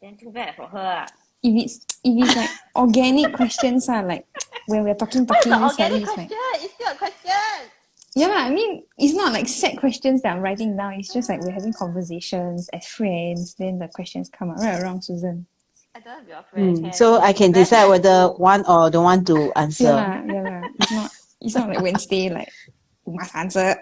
Then too bad for her. If it's like organic questions are like when we're talking, What's the then organic suddenly it's like question? It's still a question. yeah, I mean it's not like set questions that I'm writing down. It's just like we're having conversations as friends. Then the questions come out. Right or wrong, Susan? I don't have your friend. Can So I can very decide whether hurtful. one or don't want to answer. Yeah. It's not like Wednesday like you must answer.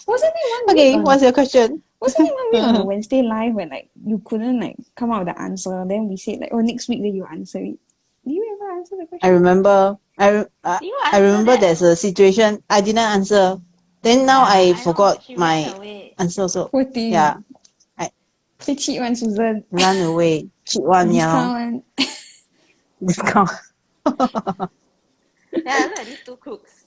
Wasn't it one week Okay, what's your question? wasn't it 1 week on the Wednesday live when like you couldn't like come out with the answer? Then we said like, next week then you answer it. Do you ever answer the question? I remember. Do you answer remember that? there's a situation I didn't answer. Then now I I know. forgot She ran my away. answer. So Poor thing. yeah, I They cheat one, Susan. run away. Cheat one, Discount one. Discount. Yeah, look at these two crooks.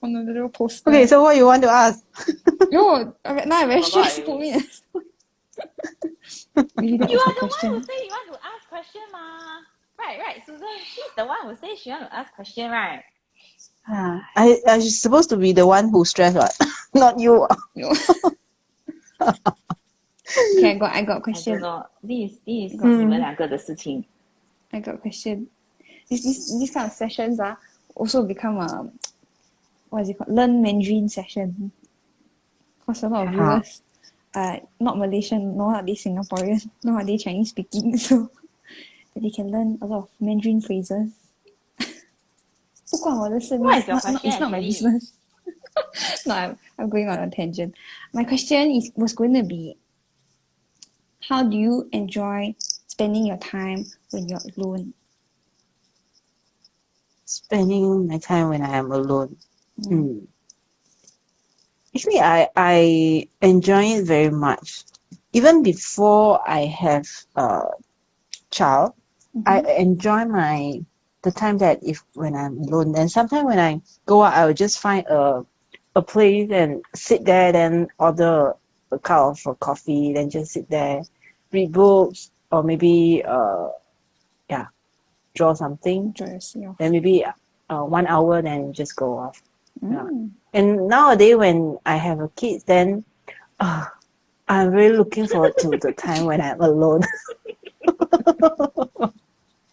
On the little poster. Okay, so what you want to ask? Yo, now I'm very Forgot stressed. Put already. me. Maybe that You was are the the one question. who say you want to ask question, ma. Right. Susan, she's the one who say she want to ask question, right? I supposed to be the one who stressed, what? Not you. Yo. Okay, I got I don't question. know. This is 你们两个的事情。I got question. This kind of sessions also become what is it called? Learn Mandarin session. Cause a lot of viewers not Malaysian, nor are they Singaporean, nor are they Chinese speaking, so they can learn a lot of Mandarin phrases. 不关我的事 What is means your not, question it's not my actually? business. No, I'm going on a tangent. My question was going to be, how do you enjoy spending your time when you're alone? Spending my time when I am alone. Actually, I enjoy it very much. Even before I have a child, I enjoy the time that when I'm alone. And sometimes when I go out, I will just find a place and sit there, then order a cup of coffee, then just sit there, read books, or maybe draw something. Enjoy yourself. Then maybe 1 hour, then just go off. Yeah. Mm. And nowadays, when I have a kid, then I'm really looking forward to the time when I'm alone.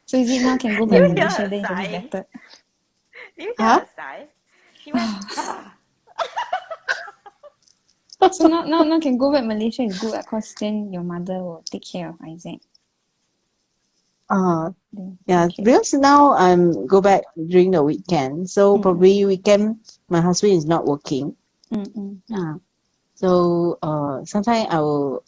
So is it now can go Do back you hear Malaysia, her then it's a bit sighing? better? Do you hear Huh? her sigh? She went, ah. So now can go back Malaysia is good because then your mother will take care of Isaac. Then Yeah, okay. because now I'm go back during the weekend, so probably weekend my husband is not working. Mm-mm. Yeah. So sometimes I will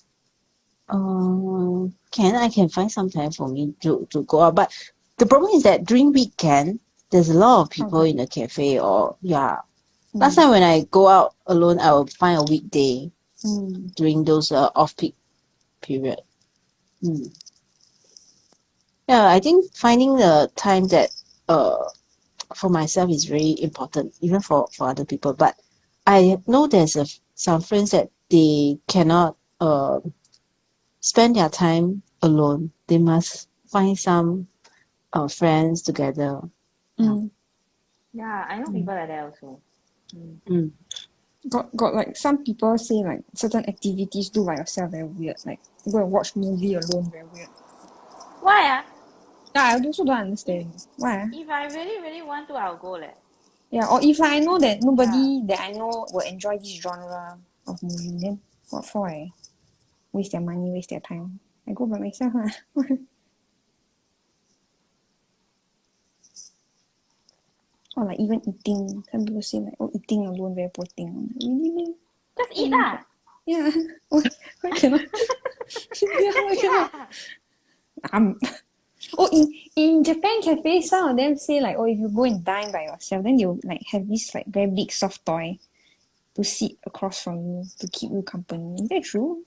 I can find some time for me to go out. But the problem is that during weekend there's a lot of people Crowded. in the cafe or yeah. Last time when I go out alone I will find a weekday during those off peak period. Mm. Yeah, I think finding the time that for myself is very important, even for other people. But I know there's some friends that they cannot spend their time alone. They must find some friends together. Yeah, I know people like that also. Mm. Got like some people say like certain activities do by yourself very weird. Like go and watch movie alone very weird. Why? Ah? Yeah, I also don't understand. Why? If I really, really want to, I'll go. Leh. Yeah, or if I know that Yeah. nobody that I know will enjoy this genre of movie, then what for? Waste their money, waste their time. I go by myself. Or like even eating. Some people say like, oh, eating alone very poor thing. I'm like, really? Man? Just eat lah. Yeah. Why cannot? Yeah, why Just eat cannot? lah. Oh, in Japan cafe, some of them say like, oh, if you go and dine by yourself, then they'll like have this like very big soft toy to sit across from you to keep you company. Is that true?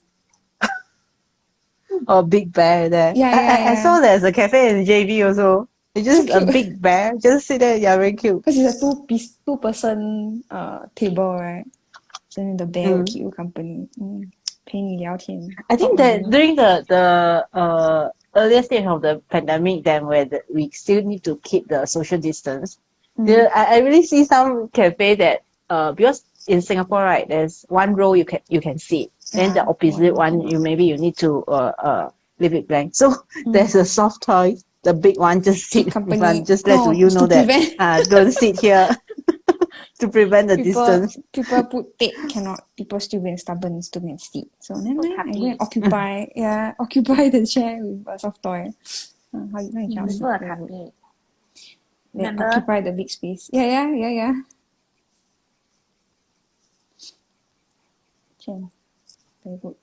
Or Big Bear there. Yeah, I yeah. saw there's a cafe in JB also. It's So just a cute. big bear. Just sit there. Yeah, very cute. Because it's a two person table, right? So then the bear will keep you company. 陪你聊天 I talk think with that you. during the earlier stage of the pandemic, then where we still need to keep the social distance. I really see some cafe that because in Singapore, right, there's one row you can sit, then the opposite one you need to leave it blank. So there's a soft toy, the big one just Keep sit in company. front, just let No, you it's know to that prevent don't sit here to prevent the distance. people put tape cannot. People still being stubborn, still being sit. So never So mind. I go happy. and occupy the chair with a soft toy. How you cannot sit? So Very good. happy. Then Remember? occupy the big space. Yeah. Can. Very good.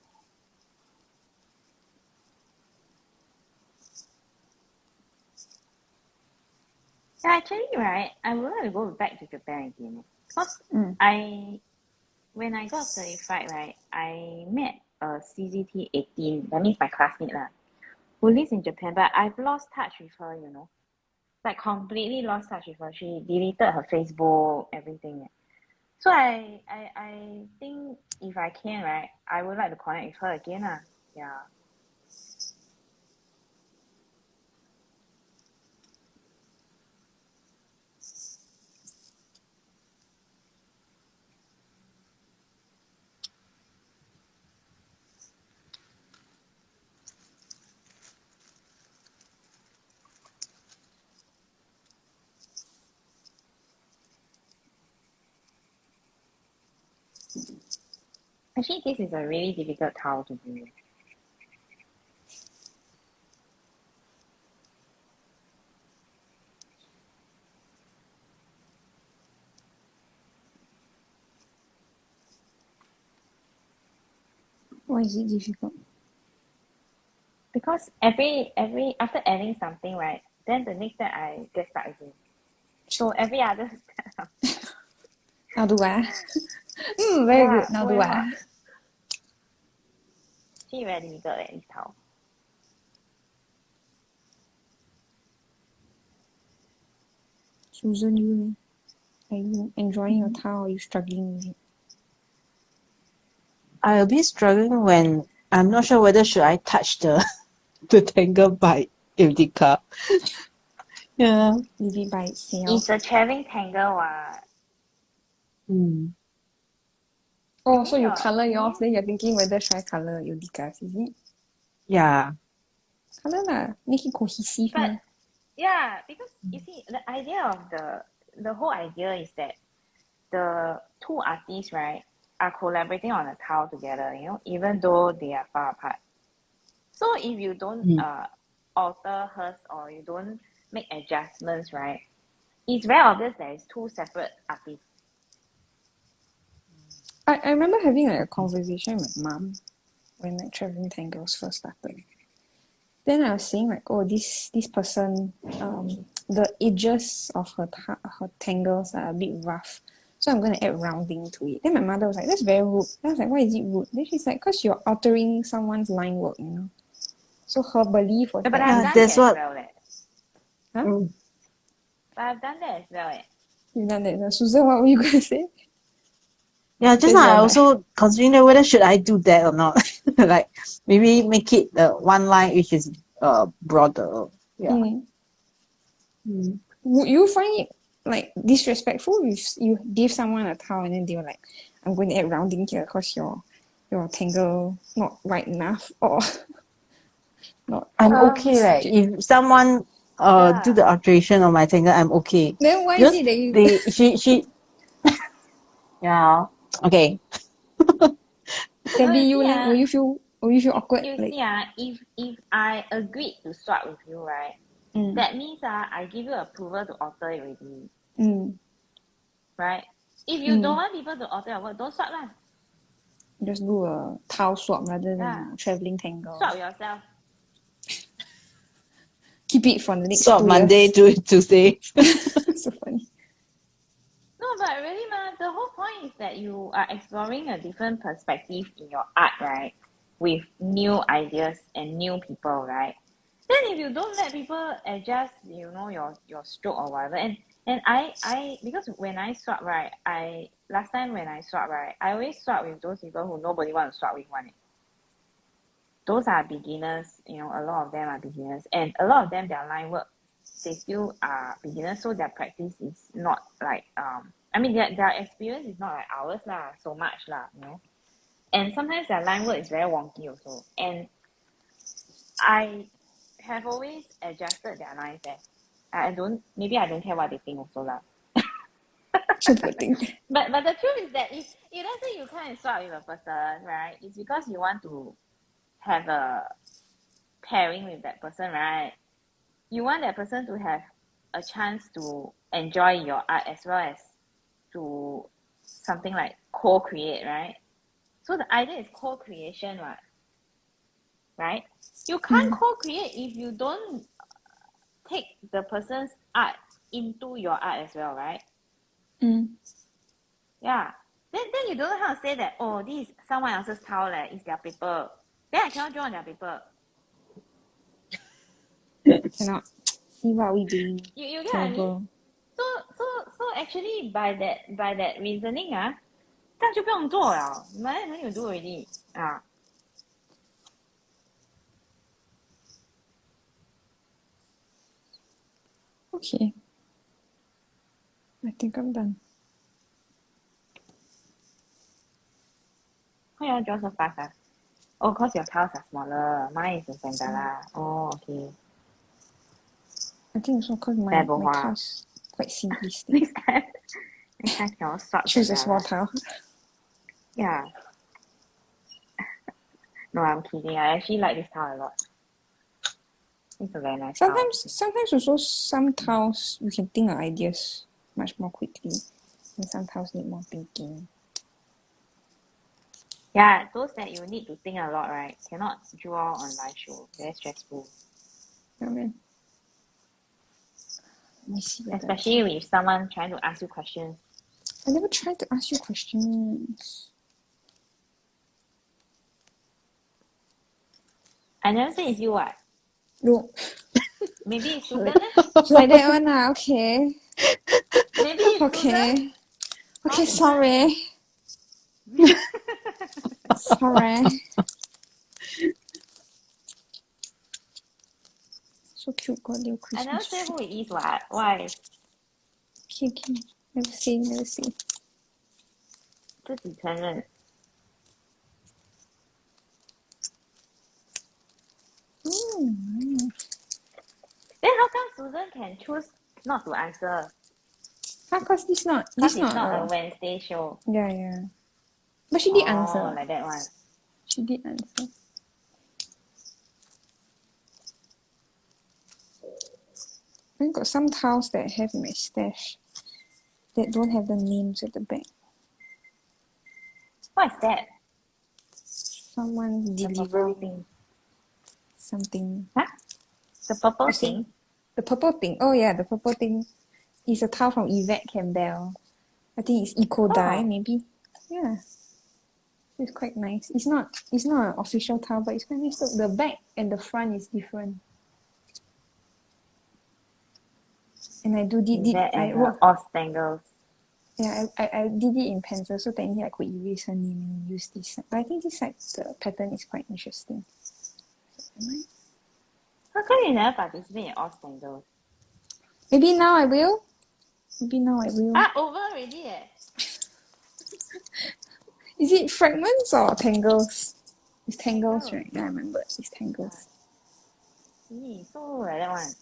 Yeah, actually, right, I would like to go back to Japan again. Because when I got certified, right, I met a CZT 18, that means my classmate lah, who lives in Japan, but I've lost touch with her, you know. Like completely lost touch with her. She deleted her Facebook, everything. So I think if I can, right, I would like to connect with her again lah. Yeah. Actually, this is a really difficult tile to do. Why is it difficult? Because every after adding something, right, then the next step I get stuck again. So every other step, Now do very good. Now do Actually very difficult this tile. Susan, you are you enjoying your tile or are you struggling with it? I'll be struggling when I'm not sure whether should I touch the Tangle by Indica. Yeah. Leave it by itself. It's a traveling tangle. Mm. Oh, so you Yeah, colour yeah. yours, then you're thinking whether should I colour your decaf, is it? Yeah. Colour lah, make it cohesive But mah. yeah, because you see, the idea of the whole idea is that the two artists, right, are collaborating on a tile together, you know, even though they are far apart. So if you don't Mm. alter hers or you don't make adjustments, right, it's very obvious that it's two separate artists. I remember having like a conversation with mum when like traveling tangles first started. Then I was saying like, oh, this person, the edges of her tangles are a bit rough, so I'm gonna add rounding to it. Then my mother was like, that's very rude. Then I was like, why is it rude? Then she's like, cause you're altering someone's line work, you know. So her belief was But that I've Yeah, done that's that as what. well, eh. huh? Mm. But I've done that as well, eh. You done that. Susan, what were you gonna say? Yeah, just That's now I your also considering that whether should I do that or not. Like maybe make it one line which is broader. Yeah. Mm. Would you find it like disrespectful if you give someone a towel and then they were like, I'm going to add rounding here because your tangle not right enough or not I'm okay, right? straight. If someone do Yeah. the alteration on my tangle, I'm okay. Then why is Because it that you they she yeah. Okay. No, Debbie you you see, leh? Will you feel awkward? you Like see, if I agreed to swap with you, right, mm, that means I give you approval to alter it already, mm, right? If you don't mm. want people to alter your work, don't swap lah. Just do a towel swap rather Yeah. than a travelling tangle. Swap yourself. Keep it for the next Swap 2 Monday years. to Tuesday. So funny. No, but really, the whole point is that you are exploring a different perspective in your art, right? With new ideas and new people, right? Then if you don't let people adjust, you know, your stroke or whatever, and I because when I swap, right, last time when I swap, right, I always swap with those people who nobody want to swap with one. Those are beginners, you know, a lot of them are beginners, and a lot of them their line work, they still are beginners, so their practice is not like I mean their experience is not like ours lah, so much lah, you know. And sometimes their line work is very wonky also. And I have always adjusted their lines eh. Maybe I don't care what they think also lah. So poor thing. But the truth is that if let's say you can't swap with a person, right, it's because you want to have a pairing with that person, right? You want that person to have a chance to enjoy your art as well as to something like co-create, right? So the idea is co-creation, right? You can't co-create if you don't take the person's art into your art as well, right? Mm. Yeah. Then you don't know how to say that, oh, this is someone else's towel, it's their paper. Then I cannot draw on their paper. Cannot. See what we doing. You get what I mean? Terrible. So actually by that reasoning 这样就不用做了. When you do already. Okay. I think I'm done. Why you all draw so fast? Oh, because your tiles are smaller. Mine is in Zentangle. Oh, okay. I think also because my Fair bo hua. class quite simplistic. Next time cannot swap Choose a small Zentangle. tile. Yeah. No, I'm kidding. I actually like this tile a lot. It's a very nice tile. Sometimes also some tiles you can think of ideas much more quickly. And some tiles need more thinking. Yeah, those that you need to think a lot, right? Cannot draw on live show. Very stressful. Yeah, man. Let me see. Especially with someone trying to ask you questions. I never tried to ask you questions. I never say it's you what. No. Maybe it's Susan. Like that one okay. Maybe it's Okay. Susan. Okay, sorry. Sorry. So cute, got little I Christmas never say tree. who it is what. Why? Okay. Never see. 自己承认。Mm. Then how come Susan can choose not to answer? Because this not Because it's not a Wednesday show. yeah. But she did answer. Like that one. She did answer. I got some tiles that I have in my stash that don't have the names at the back. What's that? Someone The purple delivering thing. something. Huh? The purple Actually, thing? the purple thing. Oh yeah, the purple thing is a tile from Yvette Campbell. I think it's Eco Dye, maybe. Yeah. It's quite nice. It's not an official tile, but it's quite nice. Look, the back and the front is different. And I I wrote Tangles. yeah, I did it in pencil, so technically I could erase her name and use this side. But I think this side the pattern is quite interesting. How come you never participate in Tangles? Maybe now I will. Over already eh? Is it fragments or tangles? It's tangles, right? Yeah, I remember. It's tangles. So like that one.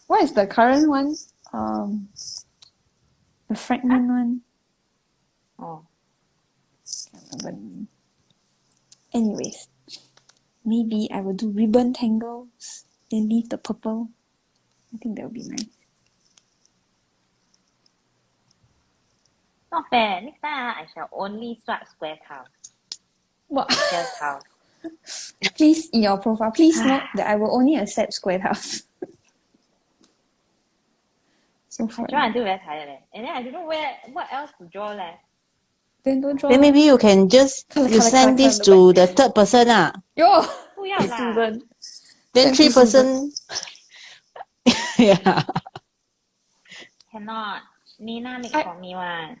What is the current one? The fragment one. Oh. Can't remember the name. Anyways, maybe I will do ribbon tangles, then leave the purple. I think that would be nice. Not fair. Next time I shall only swap square tiles. What? Just tiles. Please, in your profile, please note that I will only accept square tiles. So I fun. draw until very tired and then I don't know what else to draw left. Then don't draw. Then maybe you can just you send this to the third person Yo, 不要啦 Susan. Then Send 3 to Susan. person. Yeah. Cannot. Nina make for me one.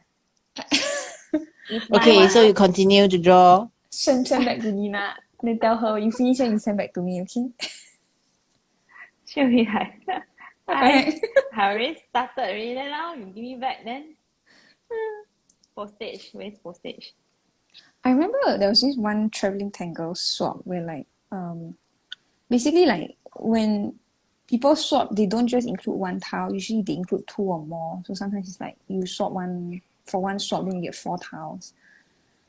Okay, so you continue to draw. Send back to Nina. Then tell her you finish and you send back to me, okay? She'll be like, Okay. I already started already. Then now you give me back then. Postage. Where's postage? I remember there was this one traveling tangle swap where basically when people swap, they don't just include one tile. Usually they include 2 or more. So sometimes it's like you swap one swap, then you get 4 tiles.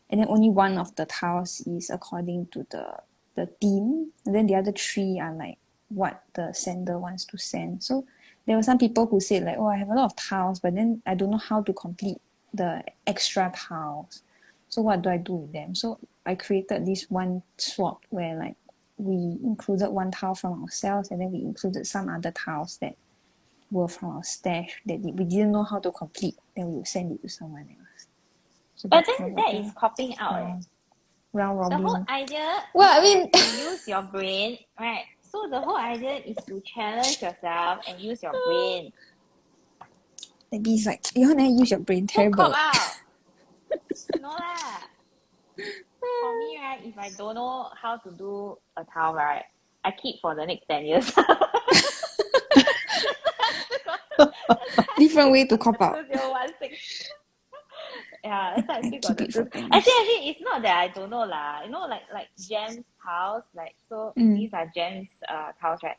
And then only one of the tiles is according to the theme. And then the other 3 are like what the sender wants to send. So there were some people who said like, oh, I have a lot of tiles, but then I don't know how to complete the extra tiles. So what do I do with them? So I created this one swap where like we included 1 tile from ourselves and then we included some other tiles that were from our stash that we didn't know how to complete. Then we would send it to someone else. So but then that is copying out. Round robin. The whole idea well, I mean to use your brain, right? So the whole idea is to challenge yourself and use your brain. Maybe it's like you wanna use your brain, terrible. Don't cop out. No lah. For me, right, if I don't know how to do a tile, right, I keep for the next 10 years. Different way to cop out. 2016. Yeah, that's why I still got keep the it for two. 10 years. Actually, it's not that I don't know lah. You know, like gems tiles, like so these are gems tiles, right?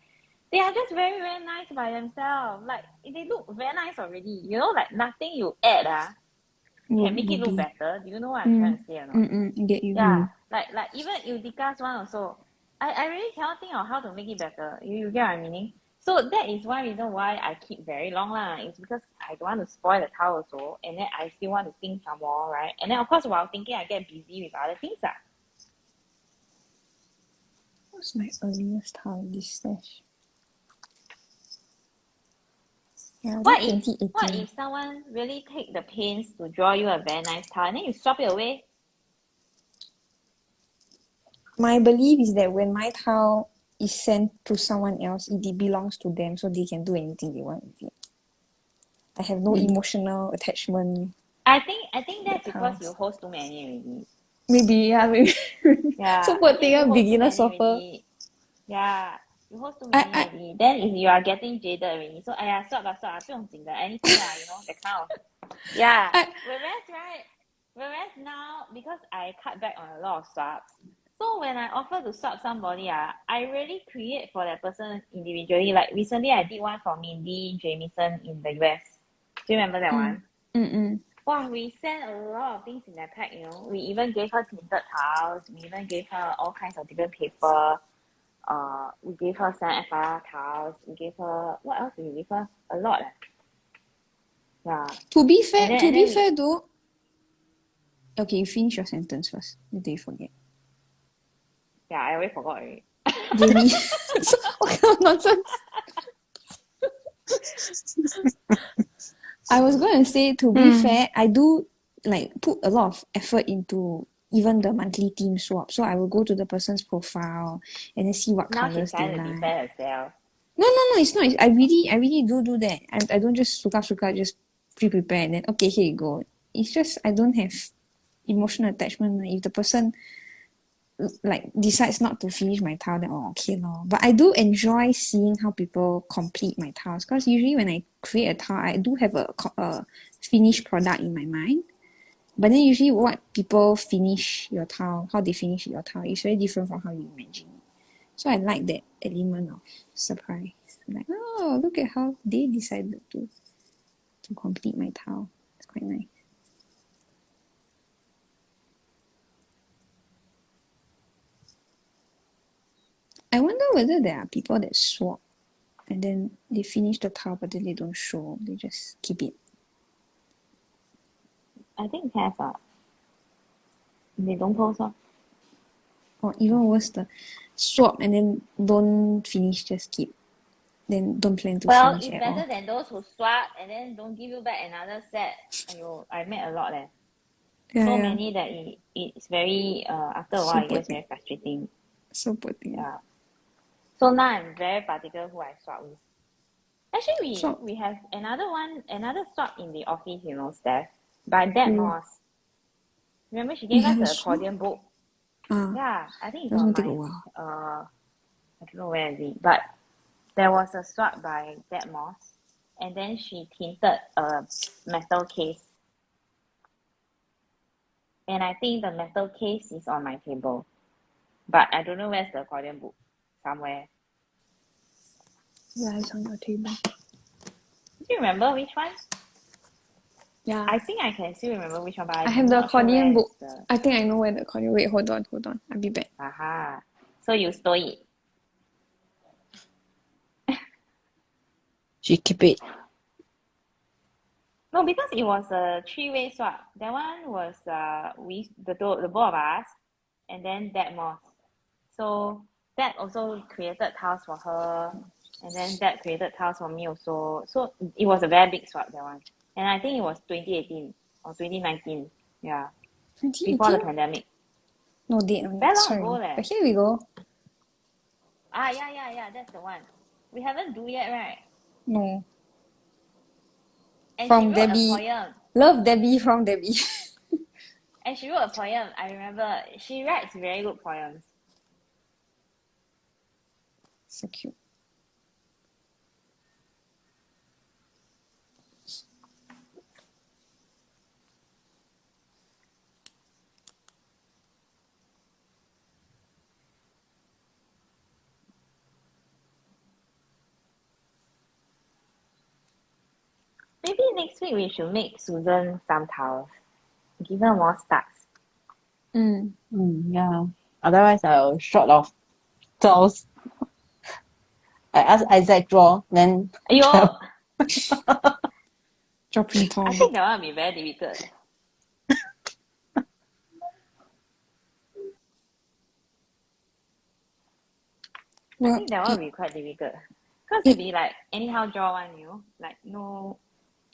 They are just very, very nice by themselves. Like they look very nice already. You know, like nothing you add can make it look better. Do you know what I'm trying to say or not? I get you. Yeah, like even Eudika's one also. I really cannot think of how to make it better. You get what I'm meaning? So that is one reason why I keep very long lah. It's because I don't want to spoil the tile also, and then I still want to think some more, right? And then of course while thinking, I get busy with other things lah. What's my earliest tile in this stash? Yeah, What if someone really take the pains to draw you a very nice tile and then you swap it away? My belief is that when my tile is sent to someone else, it belongs to them, so they can do anything they want with it. I have no emotional attachment. I think that's because you host too many already. Maybe, yeah, maybe. Yeah. So poor thing, beginner swapper. Yeah. You host too many already. Then if you are getting jaded already, so swap 不用紧的 anything lah, you know, that kind of. Yeah. Whereas, right, Whereas now, because I cut back on a lot of swaps, so when I offer to swap somebody, I really create for that person individually. Like recently, I did one for Mindy Jamison in the US. Do you remember that one? Wow, we sent a lot of things in that pack, you know. We even gave her tinted tiles. We even gave her all kinds of different paper. We gave her 7F5R tiles. We gave her, what else did we give her? A lot. Yeah. To be And fair, then, though. Okay, you finish your sentence first. Did you forget? yeah, I already forgot already. Jamie. What kind of nonsense? I was going to say, to be fair, I do like put a lot of effort into even the monthly theme swap. So I will go to the person's profile and then see what Now she's colors they trying to like. defend herself. No, it's not. I really do that. I don't just suka just pre-prepare and then okay, here you go. It's just I don't have emotional attachment. If the person like decides not to finish my tile, then okay lor. But I do enjoy seeing how people complete my tiles because usually when I create a tile, I do have a finished product in my mind. But then usually what people finish your tile, how they finish your tile is very different from how you imagine it. So I like that element of surprise. Like, oh, look at how they decided to complete my tile. It's quite nice. I wonder whether there are people that swap and then they finish the tile but then they don't show. They just keep it. I think have they don't post Or even worse, the swap and then don't finish, just keep. Then don't plan to Well, finish it's at better all. than those who swap and then don't give you back another set. Aiyo, I met a lot Yeah, So yeah. many that it's very after a So while it poor gets thing. very frustrating. So poor thing. Yeah. So now I'm very particular who I swap with. Actually, Swap. we have another swap in the office, you know, Steph, by Deb Who? Moss. Remember she We gave us have a the swap? accordion book. Yeah, I think it's That's on gonna take a my while. I don't know where is it, but there was a swap by Deb Moss, and then she tinted a metal case, and I think the metal case is on my table, but I don't know where's the accordion book. Somewhere. Yeah, it's on your table. Do you remember which one? Yeah. I think I can still remember which one, but I I'm have the not sure accordion where is book. the. I think I know where the accordion. Wait, hold on. I'll be back. Aha. So you stole it. She keep it. No, because it was a three-way swap. That one was the both of us, and then Dad Moss. So Dad also created tiles for her, and then Dad created tiles for me also. So it was a very big swap, that one. And I think it was 2018 or 2019. Yeah, before the 2018? pandemic. No date on Very it. long Sorry. ago leh. But here we go. Yeah, that's the one. We haven't do yet, right? No. And she From wrote a Debbie. poem. Love Debbie from Debbie. And she wrote a poem. I remember she writes very good poems. So cute. Maybe next week we should make Susan some towels. Give her more stars. Yeah. Otherwise, I'll short of dolls. I ask Isaac draw, then Aiyo, Dropping I Tom. think that one will be very difficult. I Well, think that one will be quite difficult. Because it'll be like anyhow draw one, you know? Like no.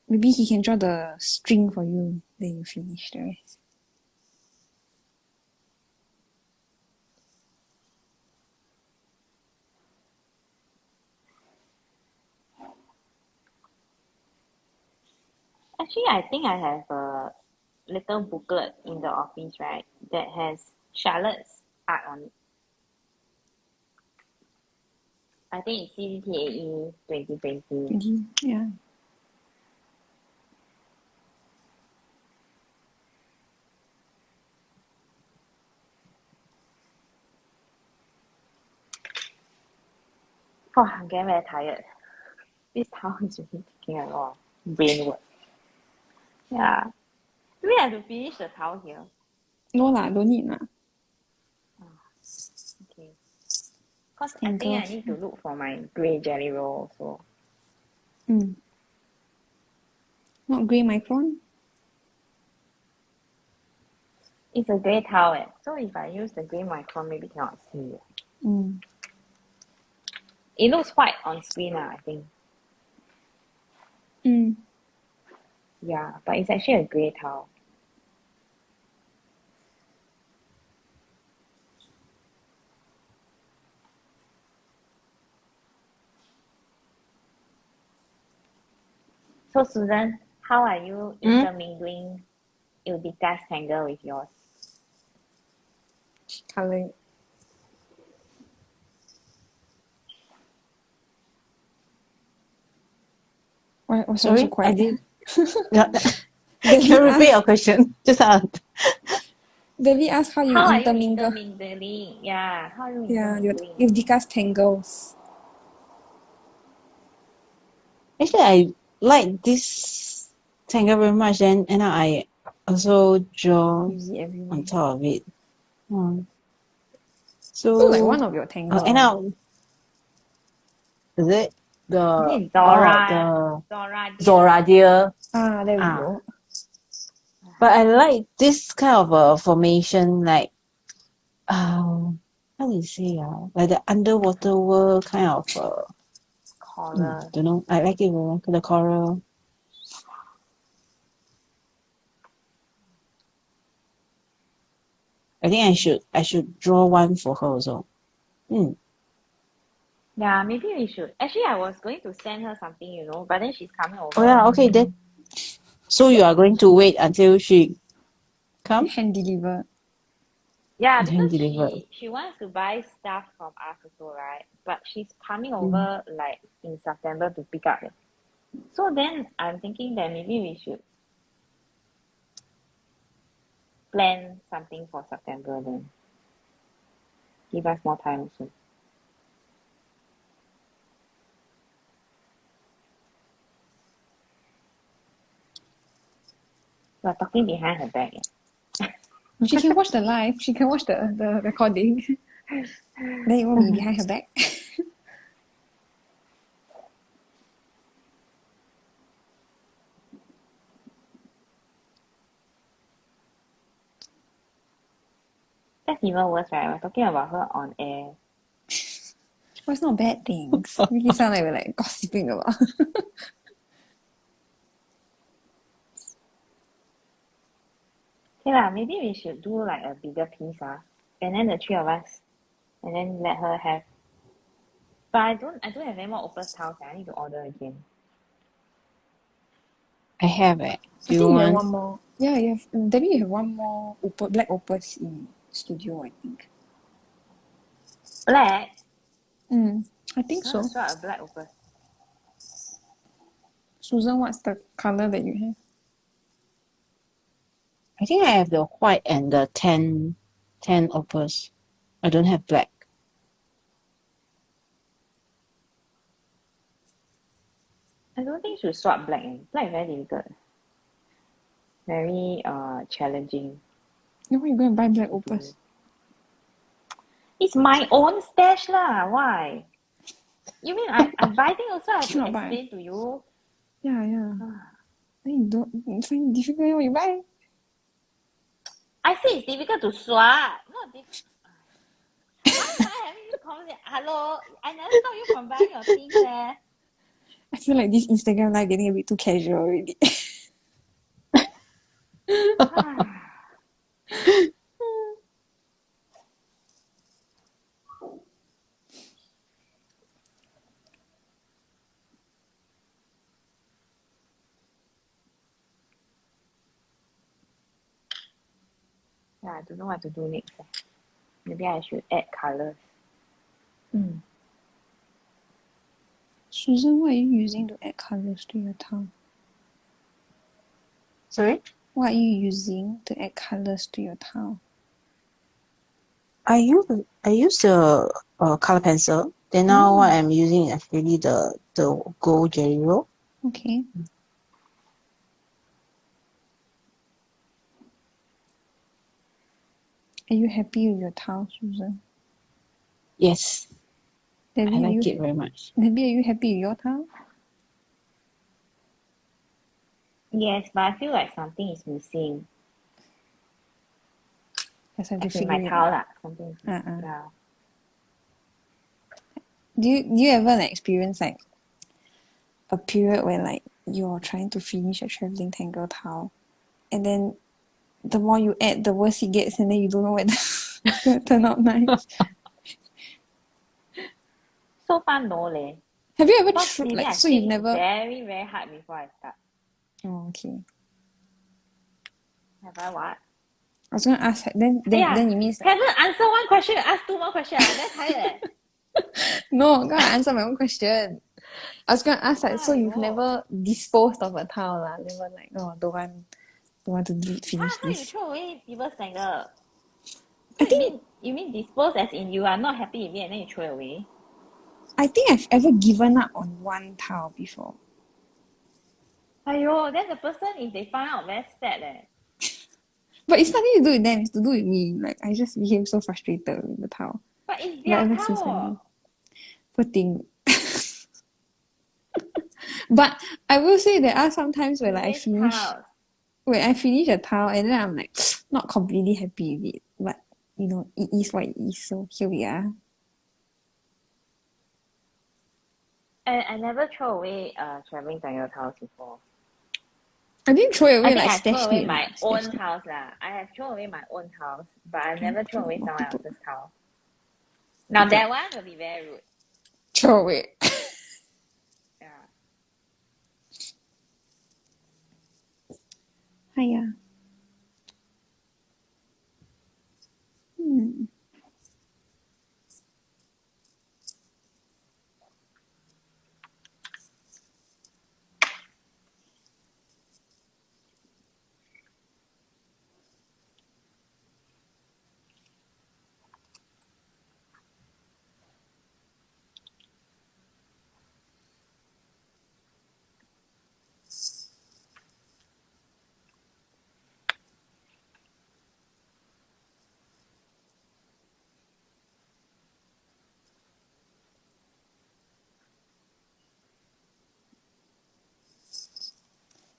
maybe he can draw the string for you. Then you finish the rest. Actually, I think I have a little booklet in the office, right? That has Charlotte's art on it. I think it's CDTAE 2020. Yeah. Oh, I'm getting very tired. This towel is really taking a lot of brain work. Yeah. Do we have to finish the towel here? No lah, don't need lah. Okay. Because I think I Tangles. need to look for my grey jelly roll also. Not grey micron? It's a grey towel, so if I use the grey micron, maybe cannot see it. It looks white on screen, I think. Yeah, but it's actually a grey towel. So Susan, how are you intermingling Ildika's tangle with yours? Colour. Why sound so Sorry, I quiet? did. Yeah. Can you repeat your question? Just Debbie asked how you How are you intermingle. intermingling? Yeah, how are you Yeah, intermingling? if Dika's tangles. Actually, I like this tangle very much, and I also draw Use it everywhere. on top of it. So like So one of your tangles. and now is it the Zora deer? There we go. But I like this kind of a formation, like how do you say like the underwater world kind of collar. don't know. I like it very much, the coral. I think I should draw one for her also. Yeah, maybe we should. Actually, I was going to send her something, but then she's coming over. Oh yeah, okay then. So you are going to wait until she come? Hand deliver. Yeah, Hand because deliver. she wants to buy stuff from us also, right? But she's coming over like in September to pick up. So then I'm thinking that maybe we should plan something for September then. Give us more time also. We're talking behind her back. She can watch the live. She can watch the recording. Then it won't be behind her back. That's even worse, right? We're talking about her on air. Well, it's not bad things. Make it sound like we're like gossiping about. Okay lah, maybe we should do like a bigger piece, and then the three of us, and then let her have. But I don't have any more opus towels. I need to order again. I have it. I think you have one more. Yeah, you have. Debbie, you have one more black opus in studio, I think. Black? I think so. Let's try a black opus. Susan, what's the color that you have? I think I have the white and the tan opus. I don't have black. I don't think you should swap black. Black very difficult. Very challenging. Then why you go and buy black opus? It's my own stash lah. Why? You mean I buy things also I have to explain to you? Yeah. Then you find it difficult when you buy. I say it's difficult to swap. Not difficult. Why am I having this conversation? Hello, I never stop you from buying your things there. I feel like this Instagram live getting a bit too casual already. Yeah, I don't know what to do next. Maybe I should add colors. Susan, what are you using to add colors to your towel? Sorry? What are you using to add colors to your towel? I use a color pencil Then now what I'm using is actually the gold jelly roll. Okay. Are you happy with your towel, Susan? Yes, Debbie, I are like you it very much. Debbie, are you happy with your towel? Yes, but I feel like something is missing. Just have to As in figure my it towel out. lah. Something is missing. Uh-uh. Yeah. Do you ever like experience like a period where like you're trying to finish a traveling tangle towel and then the more you add the worse it gets and then you don't know whether it's gonna turn out nice? So far, no leh. Have you ever Because maybe like I so you've think never very, very hard before I start. Oh okay. Have I what? I was gonna ask then Yeah. then it means like Haven't answered one question. Ask two more questions. I'm very tired. no, I'm gonna answer my own question. I was gonna ask like so you've !aiyo! never disposed of a towel lah, never like oh don't want to finish How you this. throw away people's tangle? I So think you mean dispose as in you are not happy with it and then you throw it away? I've ever given up on one towel before. !aiyo! Then the person if they find out very sad leh. But it's nothing to do with them, it's to do with me. Like I just became so frustrated with the towel. But it's But their ever since towel. then, poor thing. But I will say there are some times where You like I waste finish towels. when I finish a towel and then I'm like not completely happy with it. But you know, it is what it is, so here we are. I never throw away traveling tangle towels before. I didn't throw it I away, think like I throw stashed away it. my Stashed own it. towels lah. I have thrown away my own towels, but I've never thrown away someone People else's towel. Now Okay. that one will be very rude. throw away. Yeah. Hiya. Hmm.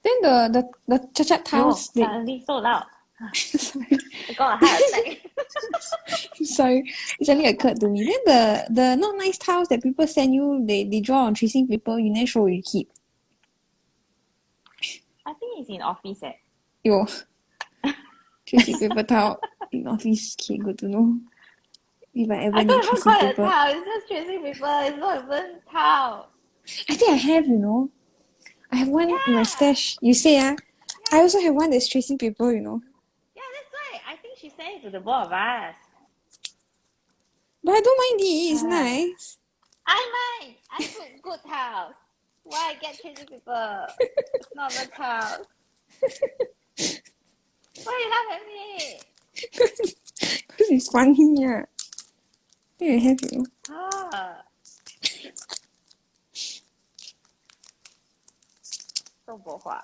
Then the chachat towels. No, suddenly so loud. Sorry. I got a heart attack. Sorry, it suddenly occurred to me. Then the not nice towels that people send you, they draw on tracing paper, you never show you keep. I think it's in office eh. Yo. Tracing paper towel in office. Okay, good to know. If I ever I need don't even tracing call it a paper. towel. It's just tracing paper. It's not even towel. I think I have, you know. I have one in my Yeah. stash. You say I also have one that's tracing paper, you know. Yeah, that's why. I think she sent it to the both of us. But I don't mind it, it's nice. I mind. I put good towels. Why I get tracing paper? It's not even towels. Why you laugh at me? Because it's funny, yeah. I think I have, you know. Ah. So bohua.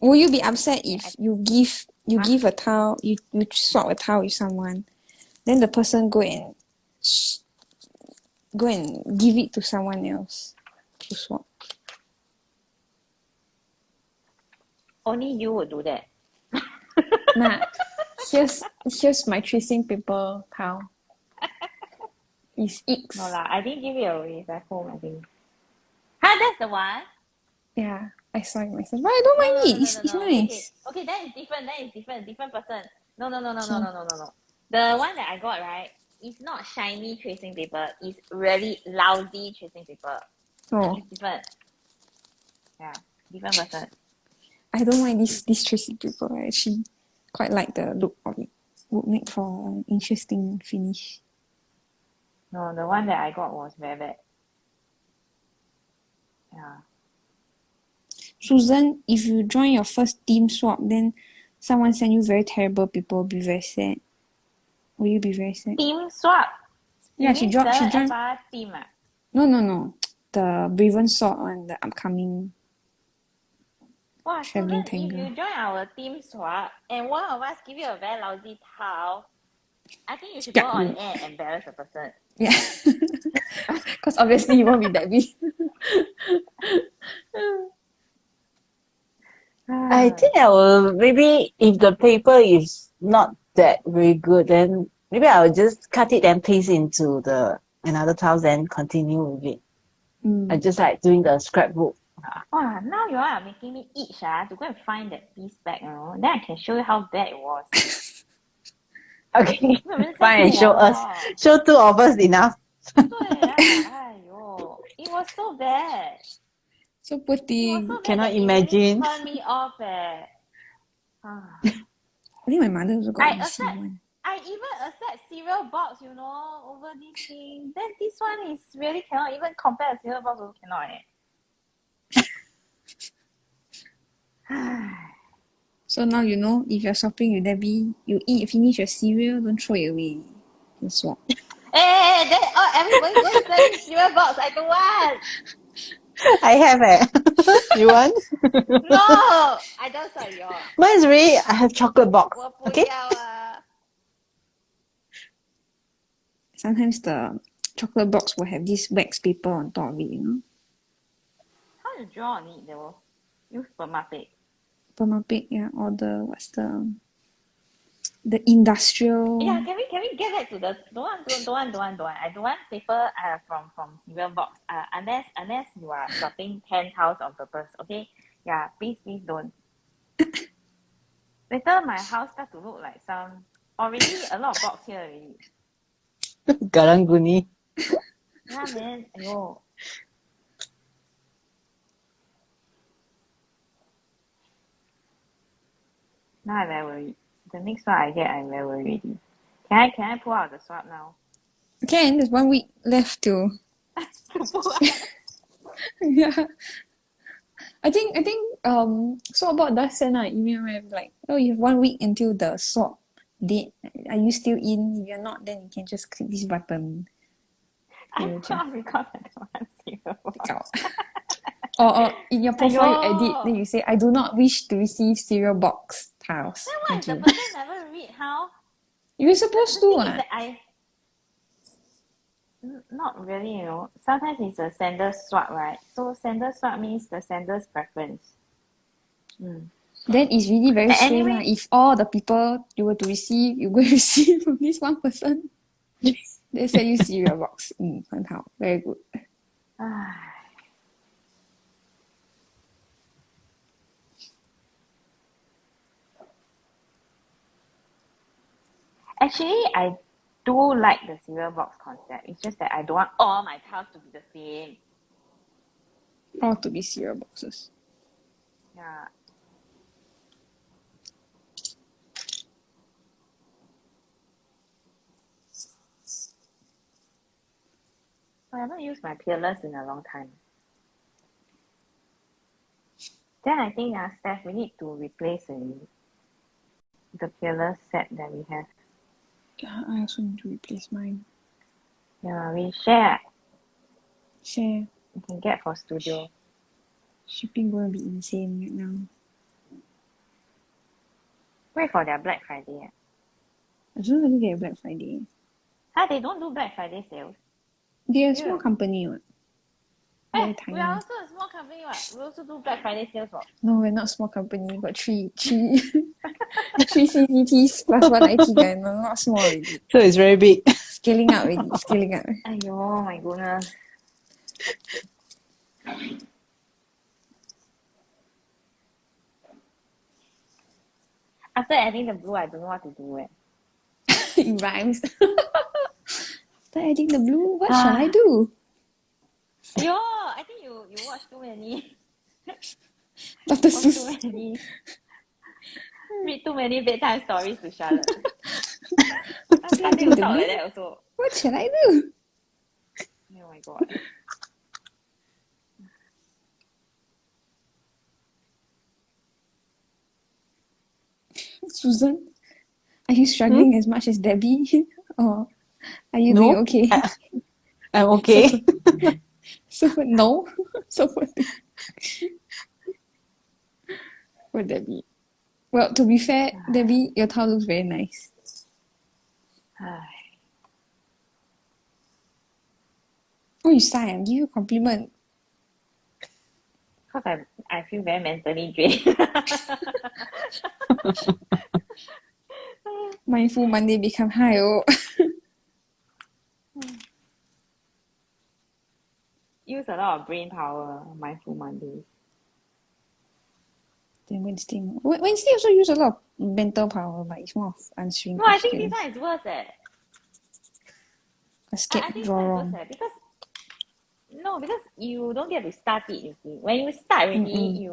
Will you be upset if I- you give a towel, you swap a towel with someone, then the person go and give it to someone else to swap? Only you would do that. Nah, here's my tracing paper towel. It's X. No lah, I didn't give it away. It's at home, I think. Huh, that's the one? Yeah, I saw it myself. But I don't mind it. It's nice. Okay, that is different. That is different. Different person. No. The one that I got, right, is not shiny tracing paper. It's really lousy tracing paper. Oh, It's different. Yeah, different person. I don't mind this tracing paper. I actually quite like the look of it. Would make for an interesting finish. No, the one that I got was very bad. Yeah. Susan, if you join your first team swap, then someone send you very terrible people, be very sad. Will you be very sad? Team swap. Yeah, she joined. 7F5R team. No. The Braven Sword one, the upcoming Wow, so traveling then if tangle. you join our team swap and one of us give you a very lousy tile, I think you should go on air and embarrass the person. Yeah. Because obviously you won't be Debbie. I think I will, maybe if the paper is not that very good, then maybe I'll just cut it and paste into the another tiles and continue with it. I just like doing the scrapbook. Wow, now you are making me itch to go and find that piece back, Then I can show you how bad it was. Okay, 没有人相 fine 信 and show 我 us. 哦。 Show two of us enough. 对啊，哎呦 it was so bad. So It was poor so bad Cannot that it really imagine. turned me off. Ah. I think my mother also got receive one. I even accept cereal box, over this thing. Then this one is really cannot even compare cereal box, also cannot. So now you know if you're shopping with Debbie, you finish your cereal, don't throw it away. Just swap. Hey, then everybody go and send me cereal box. I don't want. I have You want? No, I don't sell yours. Mine's really, I have chocolate box. 我不 Okay? 要啊。 Sometimes the chocolate box will have this wax paper on top of it, How you draw on it though? Use permapaste. Permapic, yeah, or what's the industrial. Yeah, can we get back to the don't want. I don't want paper from cereal box. Unless you are shopping 10 tiles on purpose, okay? Yeah, please don't. Later my house start to look like some already a lot of box here already. Garang-guni. Yeah, man. Aiyo. Now I'm very worried. The next one I get, I'm very worried already. Can I pull out the swap now? Okay, there's 1 week left to. To pull out. Yeah. I think Swapbot does send out an email where like, oh, you have 1 week until the swap date. Are you still in? If you're not, then you can just click this button. I You pull just out because I don't want cereal box. click out. Or in your profile you edit, !aiyo! then you say, I do not wish to receive cereal box tiles. Then what Thank if the you. person never read how? You're supposed The to, thing is that not really, Sometimes it's a sender swap, right? So sender swap means the sender's preference. Then it's really very strange. Anyway, If all the people you were to receive, you go and receive from this one person. They send you cereal box. 很好, very good. actually, I do like the cereal box concept. It's just that I don't want all my tiles to be the same. All to be cereal boxes. Yeah. I haven't used my peerless in a long time. Then I think, Steph, we need to replace the peerless set that we have. Yeah, I also need to replace mine. Yeah, we share. Share. We can get for studio. Shipping gonna be insane right now. Wait for their Black Friday. I don't really get Black Friday. They don't do Black Friday sales. They're a small company, what? Very We tiny. are also a small company, what? We also do Black Friday sales, what? No, we're not small company. Got three CCTs plus one IT guy. No, not small already. So it's very big. Scaling up already. Scaling up. Aiyo, my goodness. After adding the blue, I don't know what to do. It rhymes. After adding the blue, what shall I do? Yo, I think you watch too many. Dr. Watch too Seuss. many. Read too many bedtime stories to Charlotte. I'm starting to talk like that also. What shall I do? Oh my god. Susan, are you struggling as much as Debbie? Or Are you doing No, okay? I'm okay. So no. So for Debbie. Well, to be fair, Debbie, your towel looks very nice. Oh, you sigh and give you a compliment. Because I feel very mentally drained. Mindful Monday become high. Oh. Use a lot of brain power, mindful Mondays. Then Wednesday also use a lot of mental power, but it's more of answering No, I think this questions. one is worse. I scared I think draw this one is wrong. worse because you don't get to start it. You see, when you start already,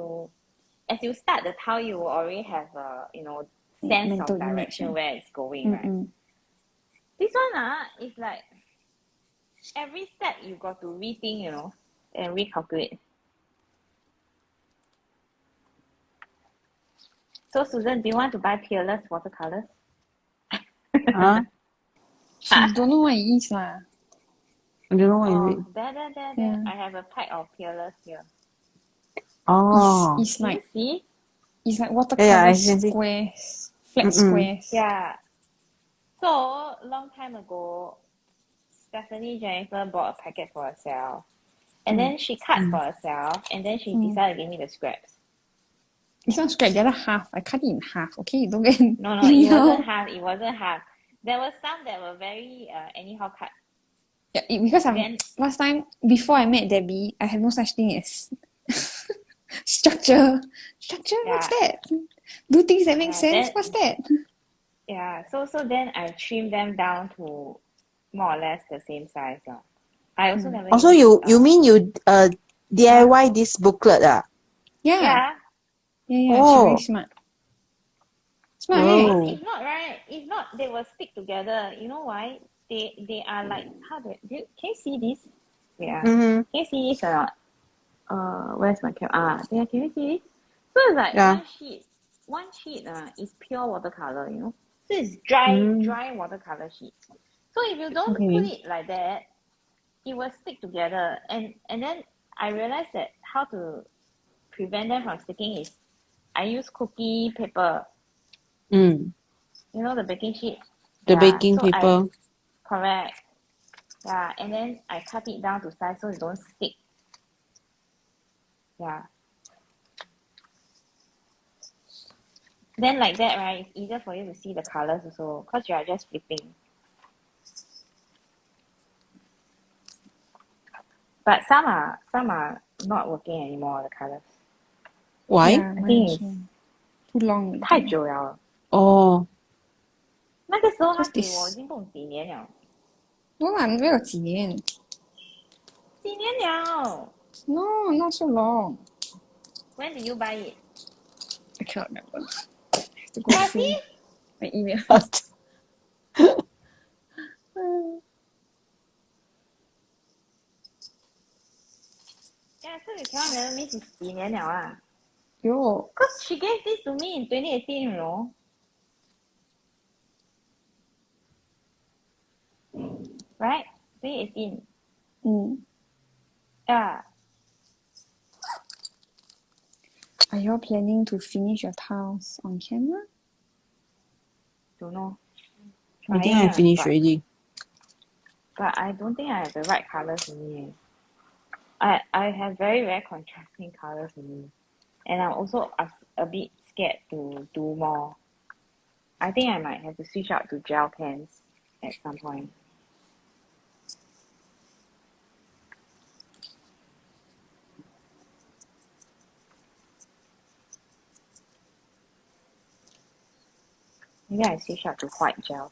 as you start the tile, you will already have a sense Mental of image. direction where it's going, right? This one is like every step you got to rethink, and recalculate. So Susan, do you want to buy peerless watercolors? Huh? She don't know what it is lah. I don't know what is it. There. Yeah. I have a pack of peerless here. Oh. It's Can you like see? it's like Yeah, watercolor I can see. squares, flat squares. Yeah. So long time ago, Stephanie Jennifer bought a packet for herself, and then she cut for herself, and then she decided to give me the scraps. It's not scratch, the other half. I cut it in half, okay? You don't get No, it anyhow. wasn't half. It wasn't half. There were some that were very anyhow cut. Yeah, because Then last time before I met Debbie, I had no such thing as structure. Structure? What's that? Do things that make sense? then What's that? so then I trimmed them down to more or less the same size. I also never Also, used, you mean you DIY this booklet Yeah. yeah. She very Oh. smart. Smart, eh? Because Oh. if not, right, they will stick together. You know why? They are like can you see this? Yeah. Mm-hmm. Can you see this or not? Where's my camera? Yeah, can you see this? So it's like Yeah. one sheet is pure watercolor, So it's dry watercolor sheet. So if you don't put Okay. it like that, it will stick together. And then I realized that how to prevent them from sticking is I use cookie paper, Mm. the baking sheet. The Yeah. baking So paper. correct. Yeah, and then I cut it down to size so it don't stick. Yeah. Then like that, right, it's easier for you to see the colors also because you are just flipping. But some are not working anymore, the colors. Why? Yeah, I mine think also. it's Too long. 太久了。Oh. 那个时候他 Cause 给我已 this 经不懂几年了。no lah, 没有几年。几年了 No, not so long. When did you buy it? I cannot remember. I have to go Yeah, through see? my email. Yeah, so you cannot remember me since 几年了啊。Yo. Because she gave this to me in 2018, Right? 2018. Yeah. Are you all planning to finish your tiles on camera? Don't know. I think I finished but, already. but I don't think I have the right colors in me. I have very, very contrasting colors in me. And I'm also a bit scared to do more. I think I might have to switch out to gel pens at some point. Maybe I switch out to white gel.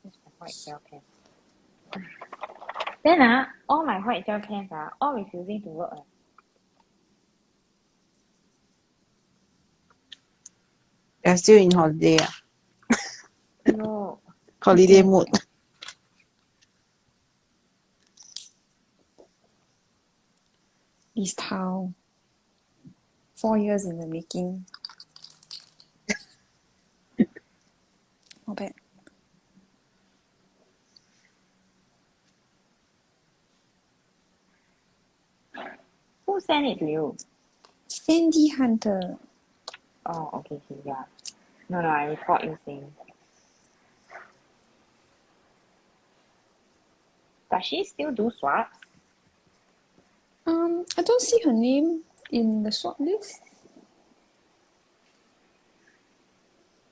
Here's my white gel pen. Then all my white gel pens are all refusing to work. They're still in holiday. No. Holiday mode. This tile. 4 years in the making. Who sent it to you? Sandy Hunter. Oh, okay, yeah. No, I report you saying. Does she still do swaps? I don't see her name in the swap list.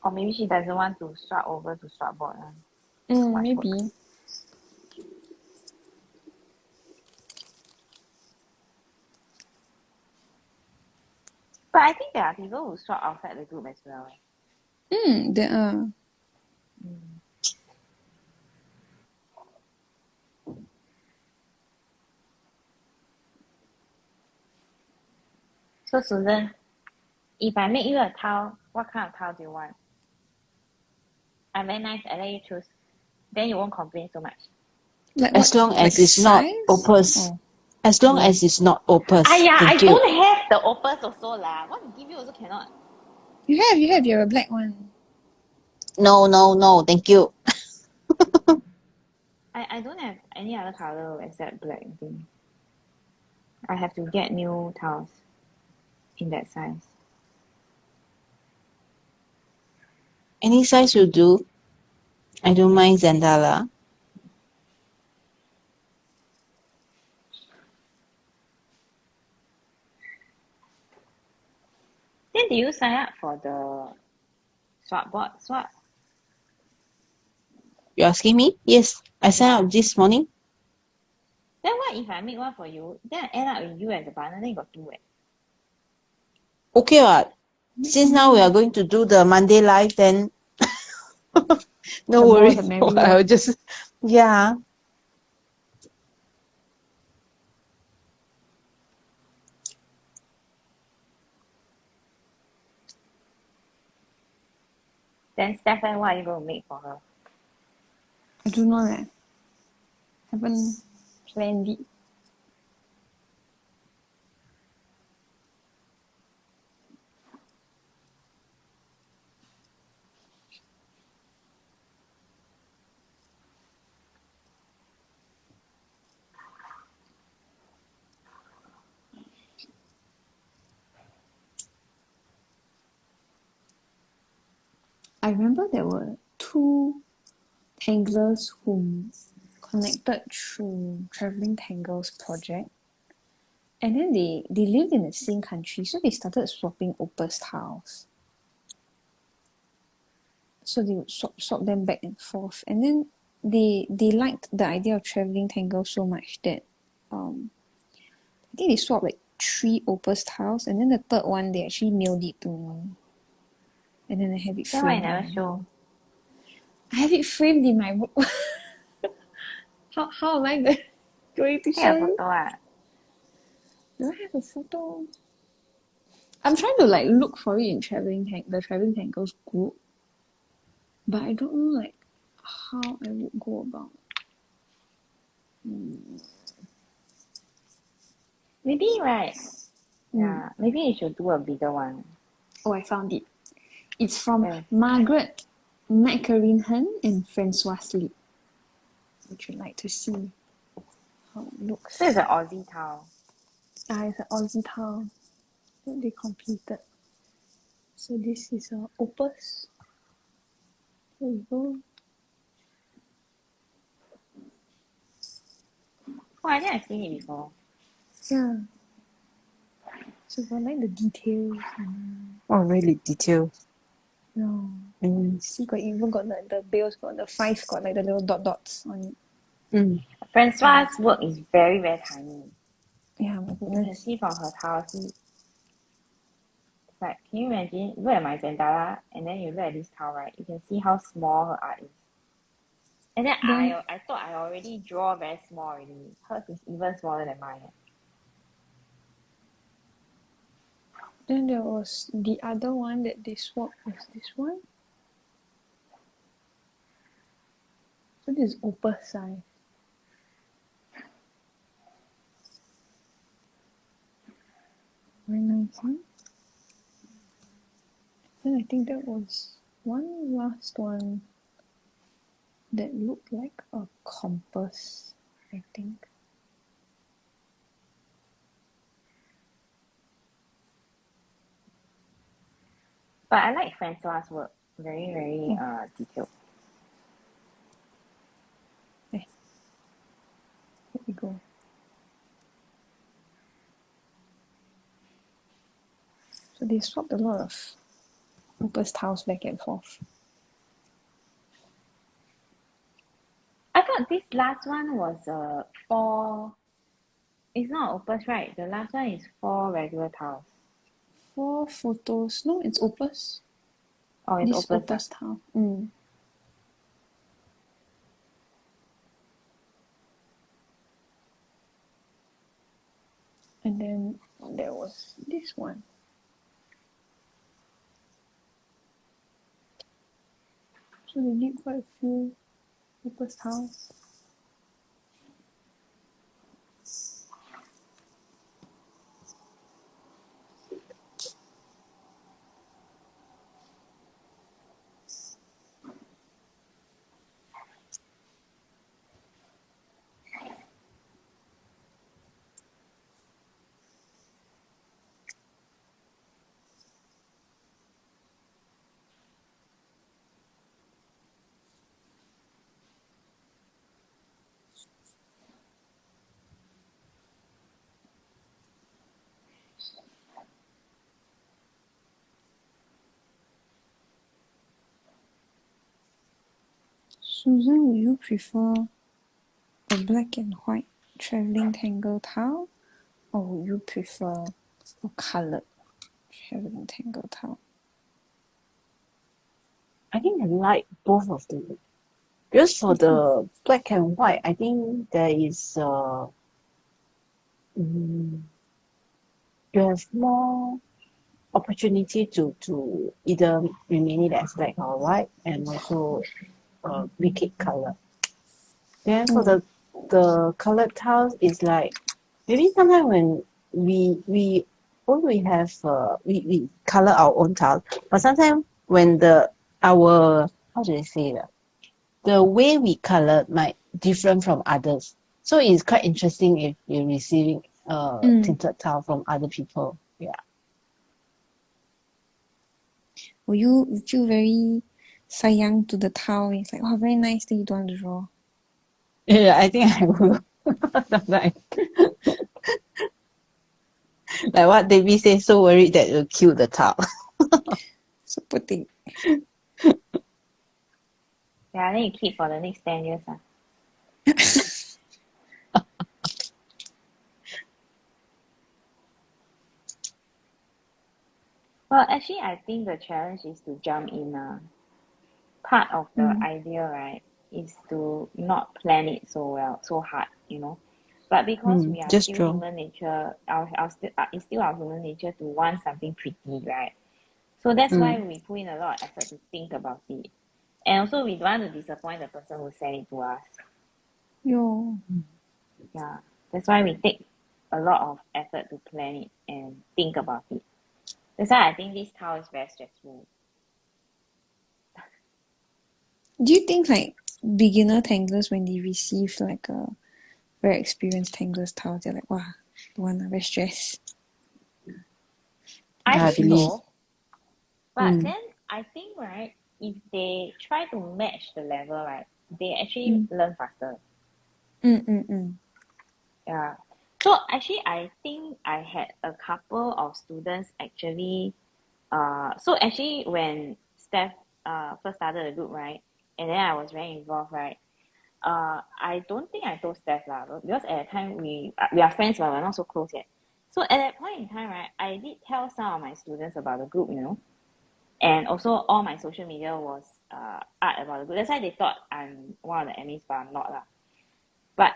Or maybe she doesn't want to swap over to swap board. Too much Maybe. work. But I think there are people who swap outside the group as well. There are. So Susan, if I make you a tile, what kind of tile do you want? I'm very nice, I let you choose. Then you won't complain so much. Like As what? long Like as it's not size? opus. Oh. As long as it's not opus. I Thank you. don't have the opus also lah. What to give you also cannot. You have a black one. No. Thank you. I don't have any other color except black, I think. I have to get new tiles in that size. Any size will do. I don't mind Zentangle. Then do you sign up for the swap board swap? You asking me? Yes. I signed Yeah. up this morning. Then what if I make one for you? Then I end up with you as a partner, then you got two. Okay what? Since now we are going to do the Monday live, then no The more worries. the merrier. I'll just yeah. Then Stefan, what are you going to make for her? I don't know. Haven't planned it. I remember there were two tanglers who connected through Traveling Tangles project. And then they lived in the same country, so they started swapping opus tiles. So they would swap them back and forth. And then they liked the idea of Traveling Tangles so much that I think they swapped like 3 opus tiles, and then the third one they actually mailed it to me. And then I have it Then why you framed. never show? I have it framed in my book. how am I going to Take show a you? photo. Do I have a photo? I'm trying to like look for it in the Traveling Tangles group, but I don't know like how I would go about. Maybe, right? Yeah, maybe you should do a bigger one. Oh, I found it. It's from Yes. Margaret Macarinhan and Francois Lee. Would you like to see how it looks? So it's an Aussie tile. It's an Aussie tile that they completed. So this is a opus. There we go. Oh, I think I've seen it before. Yeah. So I like the details. Oh really detailed. No. Mm. See, got even got the bills, got the 5, got like the little dots on it. Francois' work is very, very tiny. Yeah, my You can goodness. see from her tiles. It's like, can you imagine? Look at my Zentangle, and then you look at this tile, right? You can see how small her art is. And then I thought I already draw very small already. Hers is even smaller than mine. Then there was the other one that they swapped. Was this one? So this is opus size. Very nice, huh? Then I think that was one last one that looked like a compass, I think. But I like Francois' work. Very, very detailed. Here we go. So they swapped a lot of opus tiles back and forth. I thought this last one was 4. It's not opus, right? The last one is 4 regular tiles. 4 photos. No, it's opus. Oh, it's This opus. opus tile. And then there was this one. So they did quite a few opus tiles. Susan, would you prefer a black and white travelling tangle tile, or would you prefer a coloured travelling tangle tile? I think I like both of them. Because for the black and white, I think there is you have more opportunity to either remain it as black or white and also make it color. Then for the colored tiles is like maybe sometimes when we only have we color our own tiles, but sometimes when our how do I say that, the way we color might different from others. So it's quite interesting if you're receiving tinted tile from other people. Yeah. Will you feel very sayang to the tile? It's like, oh, very nice that you don't want to draw. Yeah, I think I will. Sometimes. Like what David says, so worried that you'll kill the tile. So poor thing. Yeah, then you keep for the next 10 years. Well, actually, I think the challenge is to jump in. Part of the idea, right, is to not plan it so well, so hard, you know. But because we are Just still draw. human nature, it's still our human nature to want something pretty, right? So that's why we put in a lot of effort to think about it. And also, we don't want to disappoint the person who sent it to us. Yo. Yeah, that's why we take a lot of effort to plan it and think about it. That's why I think this tile is very stressful. Do you think like beginner tanglers, when they receive like a very experienced tanglers tile, they're like, wow, don't want, very stressed? I I think believe. so. But then I think, right, if they try to match the level, right, they actually learn faster. Yeah. So actually, I think I had a couple of students actually. So actually, when Steph first started the group, right, and then I was very involved, right. I don't think I told Steph lah, because at the time we are friends, but we're not so close yet. So at that point in time, right, I did tell some of my students about the group, you know. And also all my social media was art about the group. That's why they thought I'm one of the admins, but I'm not lah. But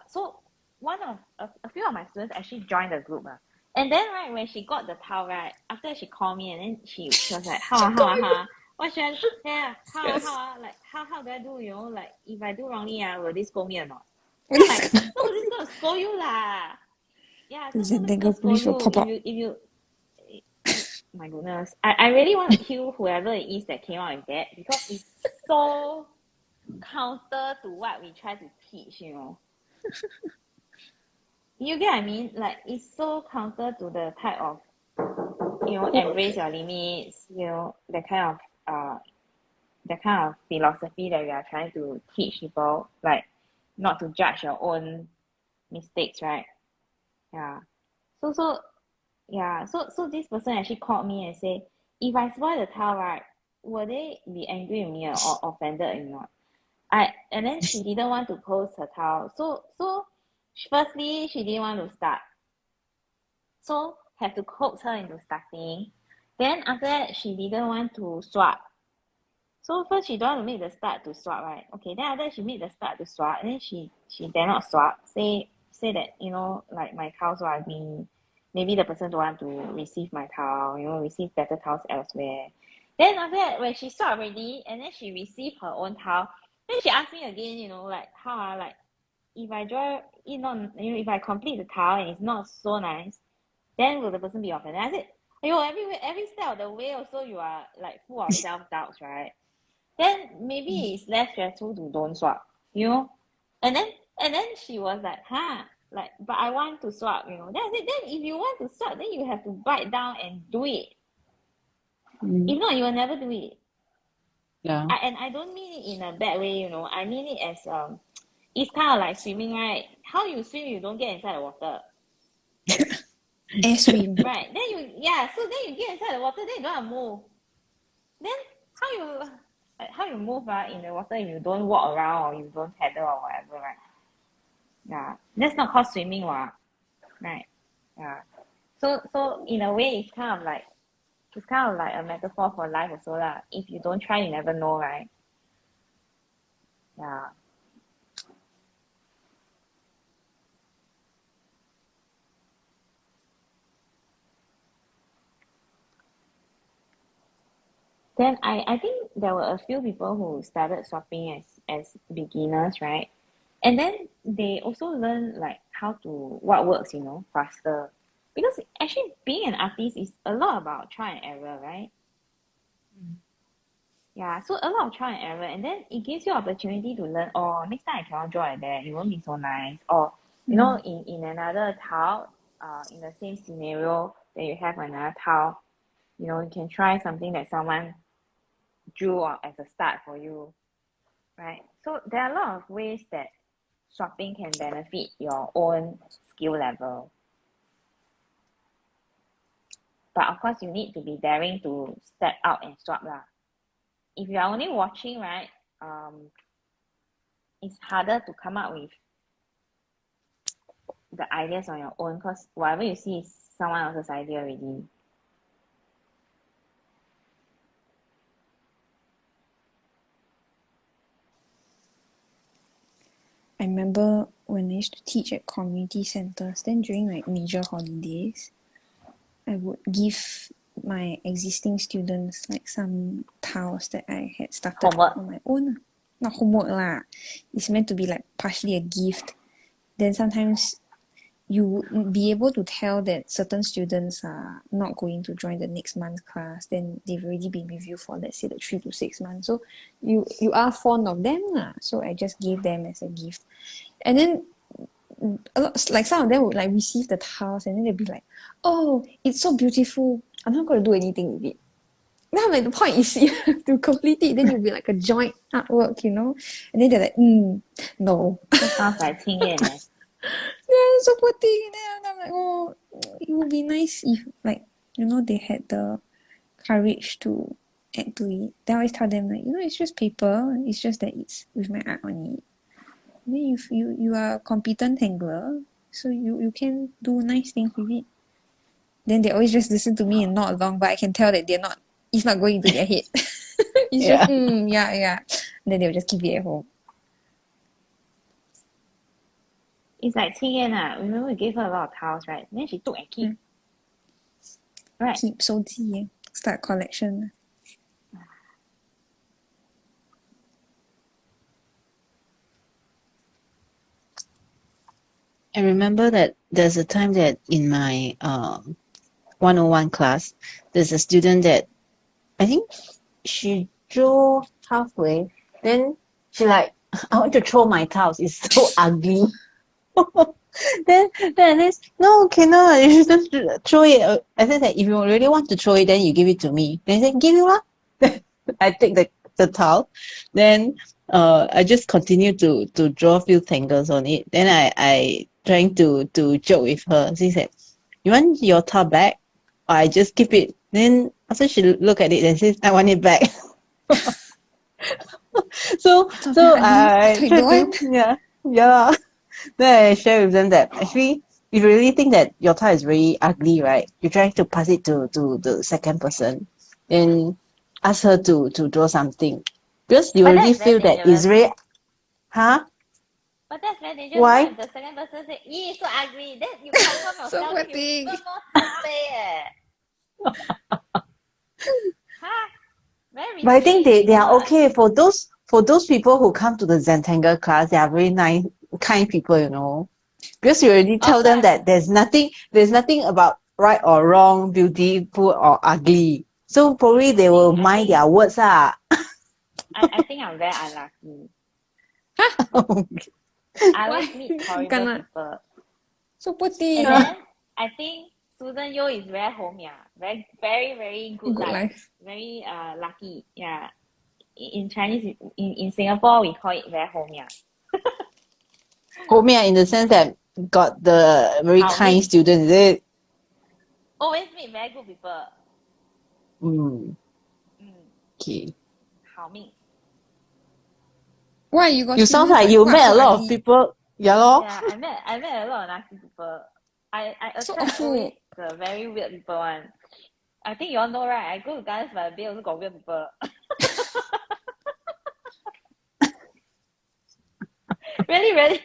so one of a few of my students actually joined the group lah. And then right, when she got the tile right, after she called me and then she was like, how, what should I, yeah, how, like how do I do, you know, like if I do wrongly, will they scold me or not? Then I'm like, nobody's gonna scold you lah. Yeah, The so nobody's Zentangle gonna scold police will you pop up. if you my goodness. I really want to kill whoever it is that came out with that, because it's so counter to what we try to teach, you know. You get what I mean? Like, it's so counter to the type of, embrace your limits, that kind of philosophy that we are trying to teach people, like not to judge your own mistakes, right? Yeah. So this person actually called me and said, if I spoil the tile, right, will they be angry with me or offended or not? And then she didn't want to post her tile. So firstly, she didn't want to start. So have to coax her into starting. Then after that, she didn't want to swap. So first she don't want to make the start to swap, right? Okay, then after that she made the start to swap, and then she dare not swap. Say that, like my tiles are ugly. Maybe the person don't want to receive my tile, receive better tiles elsewhere. Then after that, when she swap already, and then she received her own tile, then she asked me again, like how like if I draw it not, if I complete the tile and it's not so nice, then will the person be offended? I said, every step of the way also you are like full of self doubts, right? Then maybe it's less stressful to don't swap, And then she was like, like, but I want to swap, Then I said, then if you want to swap, then you have to bite down and do it. If not, you will never do it. Yeah. And I don't mean it in a bad way, I mean it as it's kind of like swimming, right? How you swim, you don't get inside the water. Air swim. Right. So then you get inside the water, then you don't have to move. Then how you move in the water if you don't walk around or you don't paddle or whatever, right? Yeah. That's not called swimming, right? Yeah. So in a way it's kind of like a metaphor for life also lah. If you don't try, you never know, right? Yeah. Then I think there were a few people who started swapping as beginners, right? And then they also learn like what works, faster. Because actually being an artist is a lot about try and error, right? Yeah, so a lot of try and error, and then it gives you opportunity to learn, next time I cannot draw like that, it won't be so nice. Or, in another tile, in the same scenario that you have another tile, you can try something that someone drew as a start for you, right? So there are a lot of ways that swapping can benefit your own skill level. But of course, you need to be daring to step out and swap lah. If you are only watching, right, it's harder to come up with the ideas on your own because whatever you see is someone else's idea already. I remember when I used to teach at community centers, then during like major holidays, I would give my existing students like some tiles that I had started Homework. on my own. Not homework lah. It's meant to be like partially a gift. Then sometimes you would be able to tell that certain students are not going to join the next month's class. Then they've already been with you for, let's say, the 3 to 6 months. So you are fond of them lah. So I just gave them as a gift. And then like some of them would like receive the tiles and then they'd be like, oh, it's so beautiful. I'm not going to do anything with it. Now like the point is you have to complete it. Then you'll be like a joint artwork, And then they're like, no. That sounds like 青燕 eh? Yeah, so poor thing. And then I'm like, oh, it would be nice if like, they had the courage to add to it. Then I always tell them like, it's just paper. It's just that it's with my art on it. And then you are a competent tangler, so you can do nice things with it. Then they always just listen to me and nod along, but I can tell that it's not going into their head. It's just, yeah. And then they'll just keep it at home. It's like 青燕 remember we gave her a lot of tiles, right? Then she took and keep. Right. Keep 收集 start collection. I remember that there's a time that in my 101 class, there's a student that I think she drew halfway, then she like, I want to throw my tiles, it's so ugly. then I said, no, cannot. You should just throw it. I said that if you really want to throw it, then you give it to me. Then he said, give you lah. I take the towel. Then I just continue to draw a few tangles on it. Then I trying to joke with her. She said, you want your towel back? Or I just keep it. Then after she look at it and says, I want it back. So I you tried don't to, want. yeah. Then I share with them that actually, if you really think that your tile is very ugly, right? You try to pass it to the second person and ask her to draw something. Because you But already that's very feel that it's dangerous. very, huh? But that's very dangerous. What Why? if the second person say, "Ee, so ugly"? Then you confirm So yourself, poor then you thing. even more 哈， very But I think risky. they are Cannot. okay for those people who come to the Zentangle class. They are very nice, kind people, you know. Because you already tell Also, them that there's nothing about right or wrong, beautiful or ugly. So probably they will mind their words. I think I'm very unlucky. I Why? always meet horrible Kena. people. So poor And thing. then I think Susan Yo is very homia, very very very good, Good life. very lucky. Yeah. In Chinese, in Singapore, we call it very homia. Homia in the sense that got the very Hao kind Ming. student, is it? Always meet very good people. Mm, Mm, okay. Hao Ming. Why you got You sound students like like you what, met so a lot of ugly? people. Yeah, lor. Yeah, I met a lot of nasty people. I So attract awful. always the very weird people one. I think you all know, right? I go to Gardens by the Bay also got weird people. Really, really.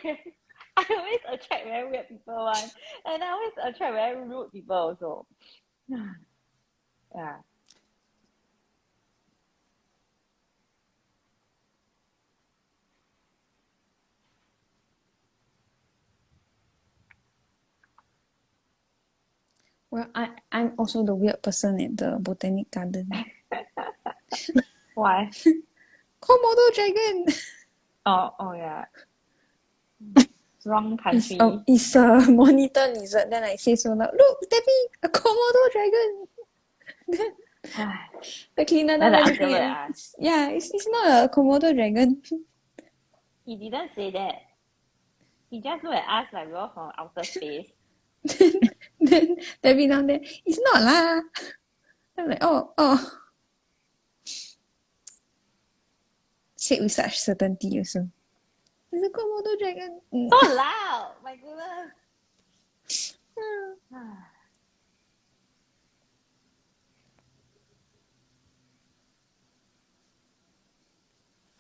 I always attract very weird people one. And I always attract very rude people also. Yeah. Well, I'm also the weird person at the botanic garden. Why? Komodo dragon. Oh yeah. Wrong It's country. it's a monitor lizard. Then I say so loud, look, Debbie, a Komodo dragon. Then the cleaner Then down the there uncle looking will at me. ask. Yeah, it's not a Komodo dragon. He didn't say that. He just looked at us like we were from outer space. then Debbie down there, it's not lah. I'm like, oh. Said with such certainty also. It's a Komodo dragon. So loud! My goodness.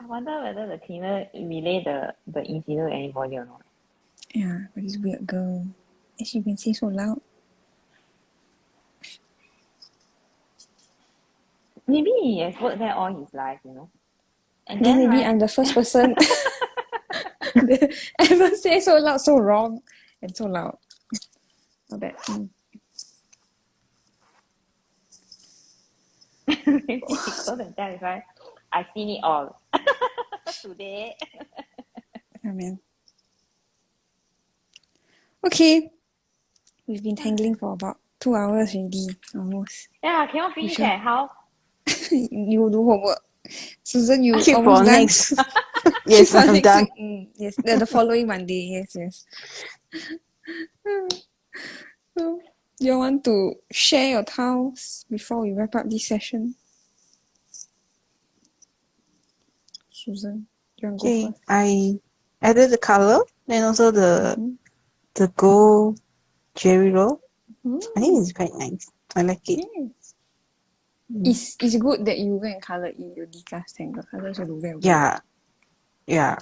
I wonder whether the cleaner relay the incident to anybody or not. Yeah, but this weird girl. And she can say so loud. Maybe he has worked there all his life, you know. And Then then maybe right, I'm the first person that ever say so loud, so wrong, and so loud. Not bad. maybe he goes and tell his wife, I've seen it all. Today. Oh man. Okay. We've been tangling for about 2 hours already, almost. Yeah, cannot finish sure? How? You do homework. Susan, you Keep almost for done? next. Yes, For I'm next done. week. Yes, the following Monday. Yes. So, you want to share your tiles before we wrap up this session? Susan, you want to go Okay, first? I added the color and also the Mhm. gold jerry roll. Mm, I think it's quite nice. I like it. yes. It's good that you go and colour in your decaf tangle. Otherwise, it'll look very weird. Yeah.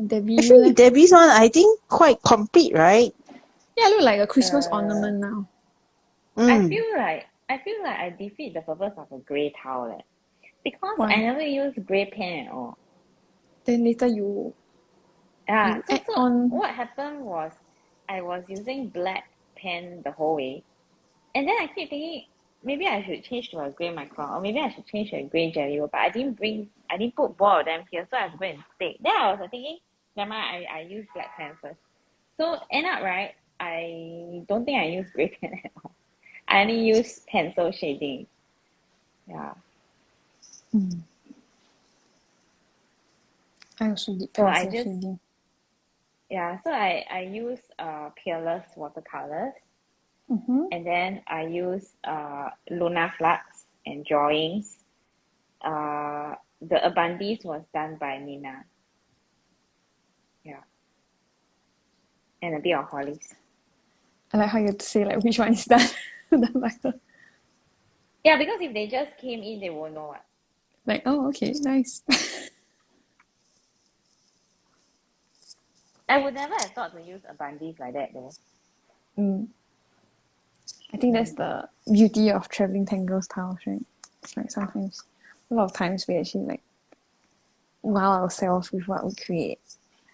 Debbie, you Actually, leh? Debbie's one, I think quite complete, right? Yeah, look like a Christmas ornament now. I Mm. feel like I defeat the purpose of a grey towel because Why? I never use grey pen at all. Then later you Yeah, so add on. what happened was I was using black pen the whole way. And then I keep thinking maybe I should change to a grey micron or maybe I should change to a grey jelly roll, but I didn't put both of them here, so I have to go and take. Then I was thinking, I use black pen first. So end up, right, I don't think I use gray pen at all. I only use pencil shading. Yeah. I also did So I pencil just shading. so I use peerless watercolors, and then I use Luna Flux and drawings. The Abundis was done by Nina. Yeah. And a bit of Hollies. I like how you have to say like which one is that. Yeah, because if they just came in, they won't know what. Like, oh, okay, nice. I would never have thought to use Abundis like that though. I think that's the beauty of traveling Tangles tiles, right? It's like sometimes, a lot of times we actually like wow ourselves with what we create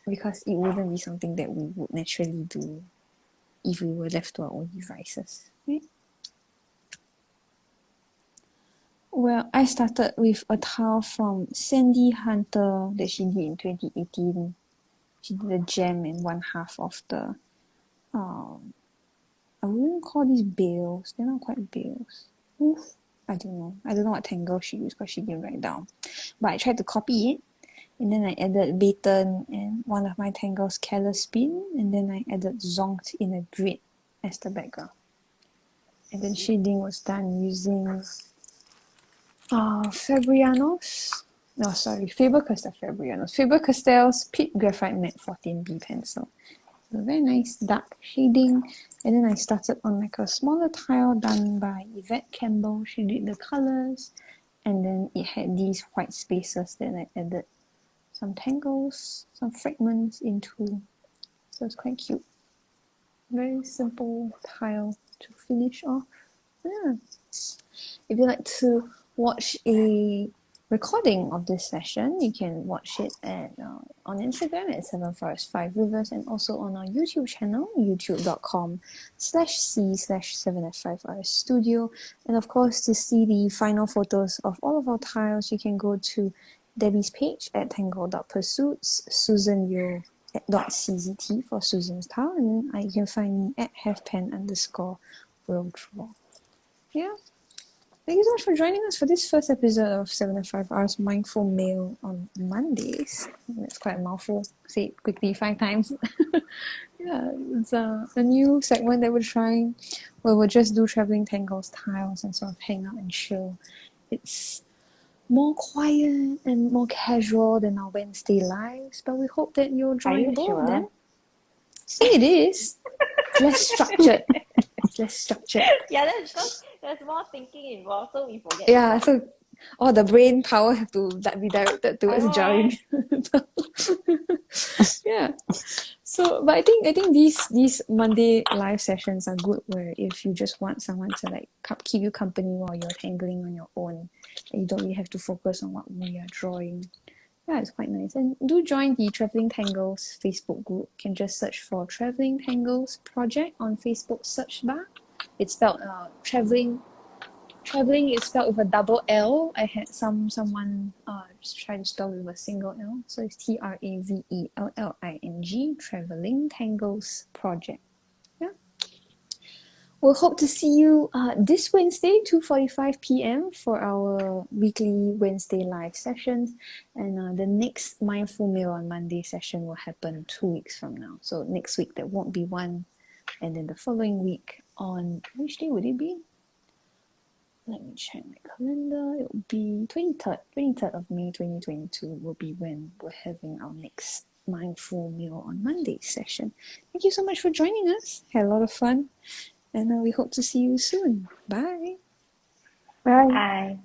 because it wouldn't be something that we would naturally do if we were left to our own devices. Right? Well, I started with a tile from Sandy Hunter that she did in 2018. She did a gem in one half of the I wouldn't call these bales. They're not quite bales. Oof. I don't know. I don't know what tangle she used because she didn't write down. But I tried to copy it. And then I added baton and one of my tangles careless spin. And then I added zonked in a grid as the background. And then shading was done using Fabriano's. No, sorry, Faber-Castell Fabriano's. Faber-Castell's Pit Graphite Matte 14B pencil. So very nice dark shading. And then I started on like a smaller tile done by Yvette Campbell. She did the colors. And then it had these white spaces that I added some tangles, some fragments into. So it's quite cute. Very simple tile to finish off. Yeah. If you like to watch a recording of this session, you can watch it at on Instagram at 7F5R's and also on our YouTube channel, youtube.com/c/7F5R studio. And of course, to see the final photos of all of our tiles, you can go to Debbie's page at tangle.pursuits, Susan Yo .czt for Susan's tile, and then you can find me at _worlddraw. Yeah. Thank you so much for joining us for this first episode of 7F5R's Mindful Mail on Mondays. That's quite a mouthful. Say it quickly 5 times. Yeah, it's a new segment that we're trying where we'll just do traveling tangles tiles and sort of hang out and chill. It's more quiet and more casual than our Wednesday lives, but we hope that you'll Are join you both sure? of them. See, it is. It's less structured. It's less structured. Yeah, that's because there's more thinking involved, so we forget. Yeah, so all the brain power have to be directed towards know, drawing. Yeah. So, but I think these Monday live sessions are good where if you just want someone to like keep you company while you're tangling on your own, and you don't really have to focus on what we are drawing. Yeah, it's quite nice. And do join the Traveling Tangles Facebook group. You can just search for Traveling Tangles Project on Facebook search bar. It's spelled Traveling is spelled with a double L. I had someone just try to spell with a single L. So it's TRAVELLING, Traveling Tangles Project. Yeah. We'll hope to see you this Wednesday, 2:45 p.m. for our weekly Wednesday live sessions. And the next Mindful Meal on Monday session will happen 2 weeks from now. So next week there won't be one. And then the following week on, which day would it be? Let me check my calendar. It will be 23rd of May 2022 will be when we're having our next Mindful Meal on Monday session. Thank you so much for joining us. Had a lot of fun. And we hope to see you soon. Bye. Bye. Bye.